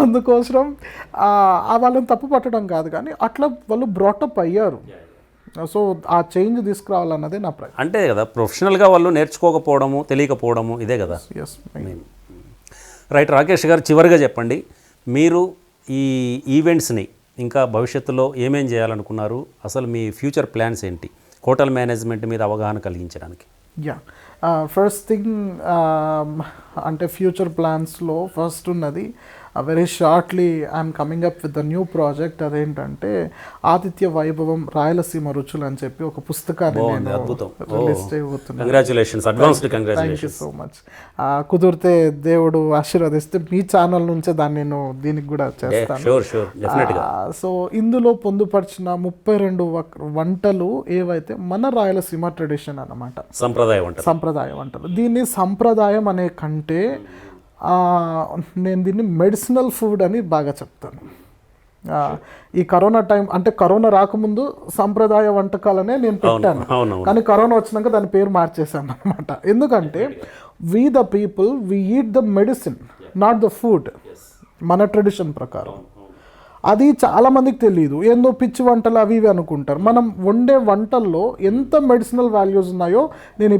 అందుకోసం వాళ్ళని తప్పు పట్టడం కాదు, కానీ అట్లా వాళ్ళు బ్రాటప్ అయ్యారు. సో ఆ చేంజ్ తీసుకురావాలన్నదే నా ప్రయత్నం. అంటే కదా ప్రొఫెషనల్గా వాళ్ళు నేర్చుకోకపోవడము, తెలియకపోవడము, ఇదే కదా. ఎస్. రైట్. రాకేష్ గారు, చివరిగా చెప్పండి, మీరు ఈ ఈవెంట్స్ని ఇంకా భవిష్యత్తులో ఏమేం చేయాలనుకున్నారు? అసలు మీ ఫ్యూచర్ ప్లాన్స్ ఏంటి హోటల్ మేనేజ్మెంట్ మీద అవగాహన కలిగించడానికి? ఫస్ట్ థింగ్ అంటే ఫ్యూచర్ ప్లాన్స్లో ఫస్ట్ ఉన్నది, very shortly I'm coming up with the new project. అదేంటంటే ఆతిథ్య వైభవం రాయలసీమ రుచులు అని చెప్పి ఒక పుస్తకాన్ని రిలీజ్ చేయబోతున్నాను. Thank you so much. కుదిరితే దేవుడు ఆశీర్వదిస్తే మీ ఛానల్ నుంచే దాన్ని నేను దీనికి కూడా చేస్తాను. సో ఇందులో పొందుపరిచిన 32 వంటలు ఏవైతే మన రాయలసీమ ట్రెడిషన్ అన్నమాట, సంప్రదాయ వంటలు. దీన్ని సంప్రదాయం అనే కంటే నేను దీన్ని మెడిసినల్ ఫుడ్ అని బాగా చెప్తాను. ఈ కరోనా టైం, అంటే కరోనా రాకముందు సంప్రదాయ వంటకాలనే నేను పెట్టాను, కానీ కరోనా వచ్చినాక దాని పేరు మార్చేసాను అనమాట. ఎందుకంటే we the people we eat the medicine, not the food, మన ట్రెడిషన్ ప్రకారం. అది చాలామందికి తెలియదు, ఏందో పిచ్చి వంటలు అవి ఇవి అనుకుంటారు. మనం వండే వంటల్లో ఎంత మెడిసినల్ వాల్యూస్ ఉన్నాయో నేను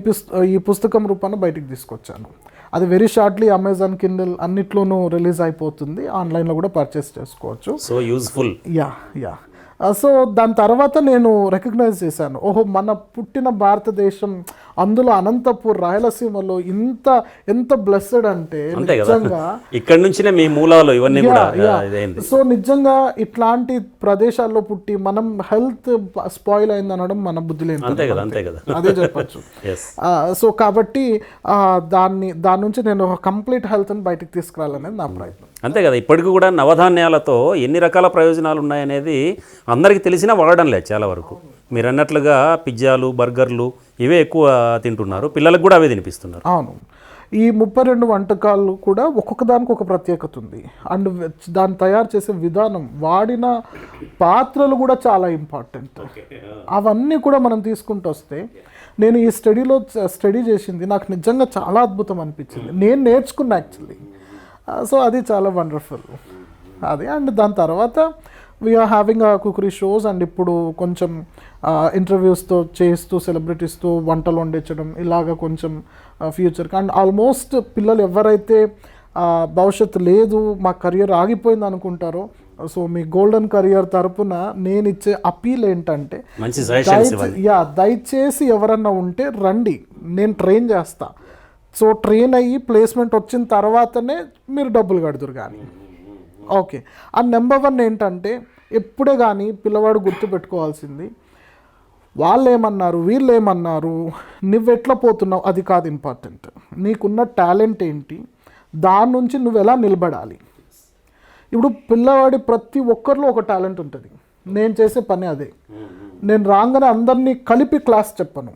ఈ పుస్తకం రూపాన బయటికి తీసుకొచ్చాను. అది వెరీ షార్ట్లీ అమెజాన్, కిండిల్ అన్నిట్లోనూ రిలీజ్ అయిపోతుంది, ఆన్లైన్లో కూడా పర్చేస్ చేసుకోవచ్చు. So useful. యా. సో దాని తర్వాత నేను రికగ్నైజ్ చేశాను, ఓహో మన పుట్టిన భారతదేశం, అందులో అనంతపూర్ రాయలసీమలో ఎంత బ్లెస్సెడ్ అంటే నిజంగా ఇక్కడ నుంచినే మీ మూలాలు ఇవన్నీ కూడా. సో నిజంగా ఇట్లాంటి ప్రదేశాల్లో పుట్టి మనం హెల్త్ స్పాయిల్ అయింది అనడం మన బుద్ధి లేదు, అదే చెప్పచ్చు. సో కాబట్టి దాని నుంచి నేను కంప్లీట్ హెల్త్ని బయటకు తీసుకురావాలనేది నా ప్రయత్నం. అంతే కదా. ఇప్పటికి కూడా నవధాన్యాలతో ఎన్ని రకాల ప్రయోజనాలు ఉన్నాయనేది అందరికీ తెలిసినా వాడడం లేదు చాలా వరకు. మీరు అన్నట్లుగా పిజ్జాలు, బర్గర్లు ఇవే ఎక్కువ తింటున్నారు, పిల్లలకు కూడా అవే తినిపిస్తున్నారు. అవును. ఈ 32 వంటకాలు కూడా ఒక్కొక్క దానికి ఒక ప్రత్యేకత ఉంది. అండ్ దాన్ని తయారు చేసే విధానం, వాడిన పాత్రలు కూడా చాలా ఇంపార్టెంట్. అవన్నీ కూడా మనం తీసుకుంటూ వస్తే నేను ఈ స్టడీ చేసింది నాకు నిజంగా చాలా అద్భుతం అనిపించింది, నేను నేర్చుకున్నా యాక్చువల్లీ. సో అది చాలా వండర్ఫుల్ అది. అండ్ దాని తర్వాత we are having cookery shows, and ఇప్పుడు కొంచెం ఇంటర్వ్యూస్తో చేస్తూ సెలబ్రిటీస్తో వంటలు వండించడం ఇలాగ కొంచెం ఫ్యూచర్కి. అండ్ ఆల్మోస్ట్ పిల్లలు ఎవరైతే భవిష్యత్తు లేదు మా కెరియర్ ఆగిపోయింది అనుకుంటారో, సో మీ గోల్డెన్ కెరియర్ తరపున నేను ఇచ్చే అపీల్ ఏంటంటే దయచేసి ఎవరన్నా ఉంటే రండి, నేను ట్రైన్ చేస్తా. సో ట్రైన్ అయ్యి ప్లేస్మెంట్ వచ్చిన తర్వాతనే మీరు డబ్బులు కడుతురు కానీ. ఓకే. అండ్ నెంబర్ 1 ఏంటంటే ఎప్పుడే కానీ పిల్లవాడు గుర్తుపెట్టుకోవాల్సింది, వాళ్ళు ఏమన్నారు వీళ్ళు ఏమన్నారు నువ్వెట్లా పోతున్నావు అది కాదు ఇంపార్టెంట్. నీకున్న టాలెంట్ ఏంటి, దాని నుంచి నువ్వు ఎలా నిలబడాలి. ఇప్పుడు పిల్లవాడి ప్రతి ఒక్కరిలో ఒక టాలెంట్ ఉంటుంది. నేను చేసే పని అదే. నేను రాగానే అందరినీ కలిపి క్లాస్ చెప్పను,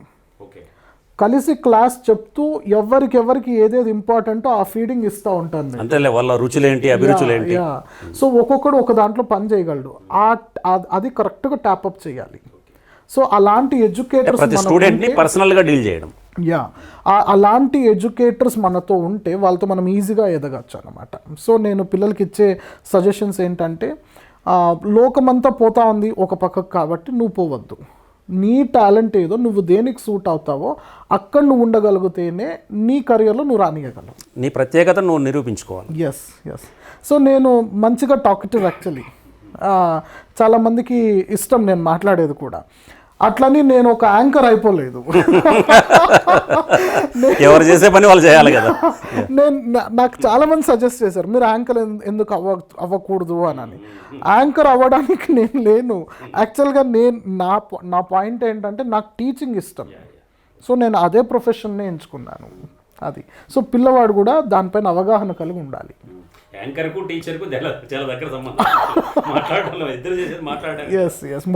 కలిసి క్లాస్ చెప్తూ ఎవరికి ఏదేది ఇంపార్టెంటో ఆ ఫీడింగ్ ఇస్తూ ఉంటాను. అంతేలే, వాళ్ళ రుచులేంటి అభిరుచులేంటి. సో ఒక్కొక్కడు ఒక దాంట్లో పని చేయగలడు, అది కరెక్ట్గా ట్యాప్అప్ చేయాలి. సో అలాంటి ఎడ్యుకేటర్స్ ప్రతి స్టూడెంట్ని పర్సనల్గా డీల్ చేయడం, అలాంటి ఎడ్యుకేటర్స్ మనతో ఉంటే వాళ్ళతో మనం ఈజీగా ఎదగచ్చు అనమాట. సో నేను పిల్లలకి ఇచ్చే సజెషన్స్ ఏంటంటే, లోకమంతా పోతా ఉంది ఒక పక్కకు కాబట్టి నువ్వు పోవద్దు. నీ టాలెంట్ ఏదో, నువ్వు దేనికి సూట్ అవుతావో అక్కడ నువ్వు ఉండగలిగితేనే నీ కెరియర్లో నువ్వు రానియగలవు, నీ ప్రత్యేకత నువ్వు నిరూపించుకోవాలి. ఎస్. సో నేను మంచిగా టాకిటివ్ యాక్చువల్లీ, చాలామందికి ఇష్టం నేను మాట్లాడేది కూడా. అట్లని నేను ఒక యాంకర్ అయిపోలేదు. ఎవరు చేసే పని వాళ్ళు చేయాలి కదా. నాకు చాలా మంది సజెస్ట్ చేశారు మీరు యాంకర్ ఎందుకు అవ్వకూడదు అని. యాంకర్ అవ్వడానికి నేను లేను యాక్చువల్గా. నా పాయింట్ ఏంటంటే నాకు టీచింగ్ ఇష్టం, సో నేను అదే ప్రొఫెషన్నే ఎంచుకున్నాను అది. సో పిల్లవాడు కూడా దానిపైన అవగాహన కలిగి ఉండాలి. యాంకర్కు టీచర్కు చాలా దగ్గర సంబంధం. మాట్లాడడం ఇద్దరు చేసేది మాట్లాడడం. ఎస్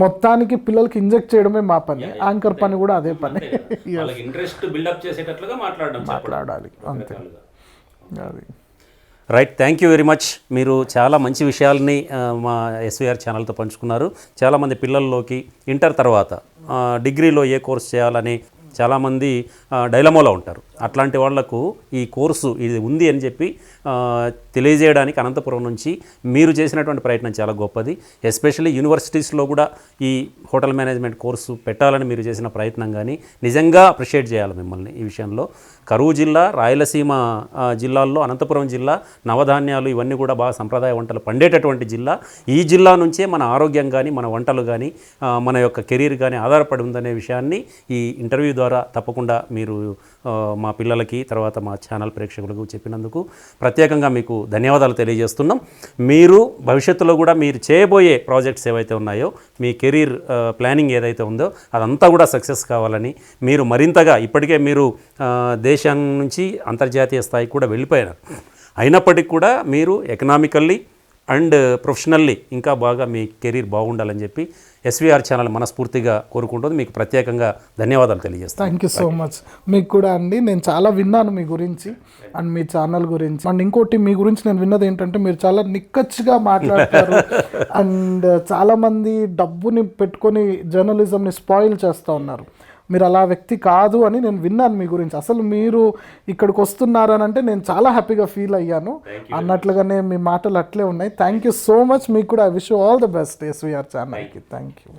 మొత్తానికి పిల్లలకి ఇంజెక్ట్ చేయడమే మా పని, యాంకర్ పని కూడా అదే పని. ఇంట్రెస్ట్ బిల్డప్ చేసేటట్లుగా మాట్లాడాలి అంతే అది. Right, thank you very much. మీరు చాలా మంచి విషయాలని మా ఎస్వీఆర్ ఛానల్తో పంచుకున్నారు. చాలామంది పిల్లల్లోకి ఇంటర్ తర్వాత డిగ్రీలో ఏ కోర్స్ చేయాలని చాలామంది డైలమోలో ఉంటారు. అట్లాంటి వాళ్లకు ఈ కోర్సు ఇది ఉంది అని చెప్పి తెలియజేయడానికి అనంతపురం నుంచి మీరు చేసినటువంటి ప్రయత్నం చాలా గొప్పది. ఎస్పెషల్లీ యూనివర్సిటీస్లో కూడా ఈ హోటల్ మేనేజ్మెంట్ కోర్సు పెట్టాలని మీరు చేసిన ప్రయత్నం కానీ నిజంగా అప్రిషియేట్ చేయాలి మిమ్మల్ని ఈ విషయంలో. కరువు జిల్లా, రాయలసీమ జిల్లాల్లో అనంతపురం జిల్లా నవధాన్యాలు ఇవన్నీ కూడా బాగా సంప్రదాయ వంటలు పండేటటువంటి జిల్లా. ఈ జిల్లా నుంచే మన ఆరోగ్యం కానీ మన వంటలు కానీ మన యొక్క కెరీర్ కానీ ఆధారపడి ఉందనే విషయాన్ని ఈ ఇంటర్వ్యూ ద్వారా తప్పకుండా మీరు మా పిల్లలకి తర్వాత మా ఛానల్ ప్రేక్షకులకు చెప్పినందుకు ప్రత్యేకంగా మీకు ధన్యవాదాలు తెలియజేస్తున్నాం. మీరు భవిష్యత్తులో కూడా మీరు చేయబోయే ప్రాజెక్ట్స్ ఏవైతే ఉన్నాయో, మీ కెరీర్ ప్లానింగ్ ఏదైతే ఉందో అదంతా కూడా సక్సెస్ కావాలని, మీరు మరింతగా ఇప్పటికే మీరు దేశం నుంచి అంతర్జాతీయ స్థాయికి కూడా వెళ్ళిపోయారు. అయినప్పటికీ కూడా మీరు ఎకనామికల్లీ అండ్ ప్రొఫెషనల్లీ ఇంకా బాగా మీ కెరీర్ బాగుండాలని చెప్పి ఎస్వీఆర్ ఛానల్ మనస్ఫూర్తిగా కోరుకుంటుంది. మీకు ప్రత్యేకంగా ధన్యవాదాలు తెలియజేస్తాను. Thank you so much. మీకు కూడా అండి, నేను చాలా విన్నాను మీ గురించి అండ్ మీ ఛానల్ గురించి. అండ్ ఇంకోటి మీ గురించి నేను విన్నది ఏంటంటే మీరు చాలా నిక్కచ్చిగా మాట్లాడతారు అండ్ చాలామంది డబ్బుని పెట్టుకొని జర్నలిజంని స్పాయిల్ చేస్తూ ఉన్నారు. మీరు అలా వ్యక్తి కాదు అని నేను విన్నాను మీ గురించి. అసలు మీరు ఇక్కడికి వస్తున్నారని అంటే నేను చాలా హ్యాపీగా ఫీల్ అయ్యాను. అన్నట్లుగానే మీ మాటలు అట్లే ఉన్నాయి. Thank you so much. మీకు కూడా I wish you all the best SVR ఛానల్కి. Thank you.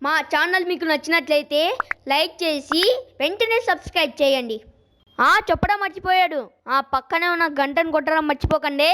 మా ఛానల్ మీకు నచ్చినట్లయితే లైక్ చేసి వెంటనే సబ్స్క్రైబ్ చేయండి. చెప్పడం మర్చిపోయాడు, పక్కనే ఉన్న గంటను కొట్టడం మర్చిపోకండి.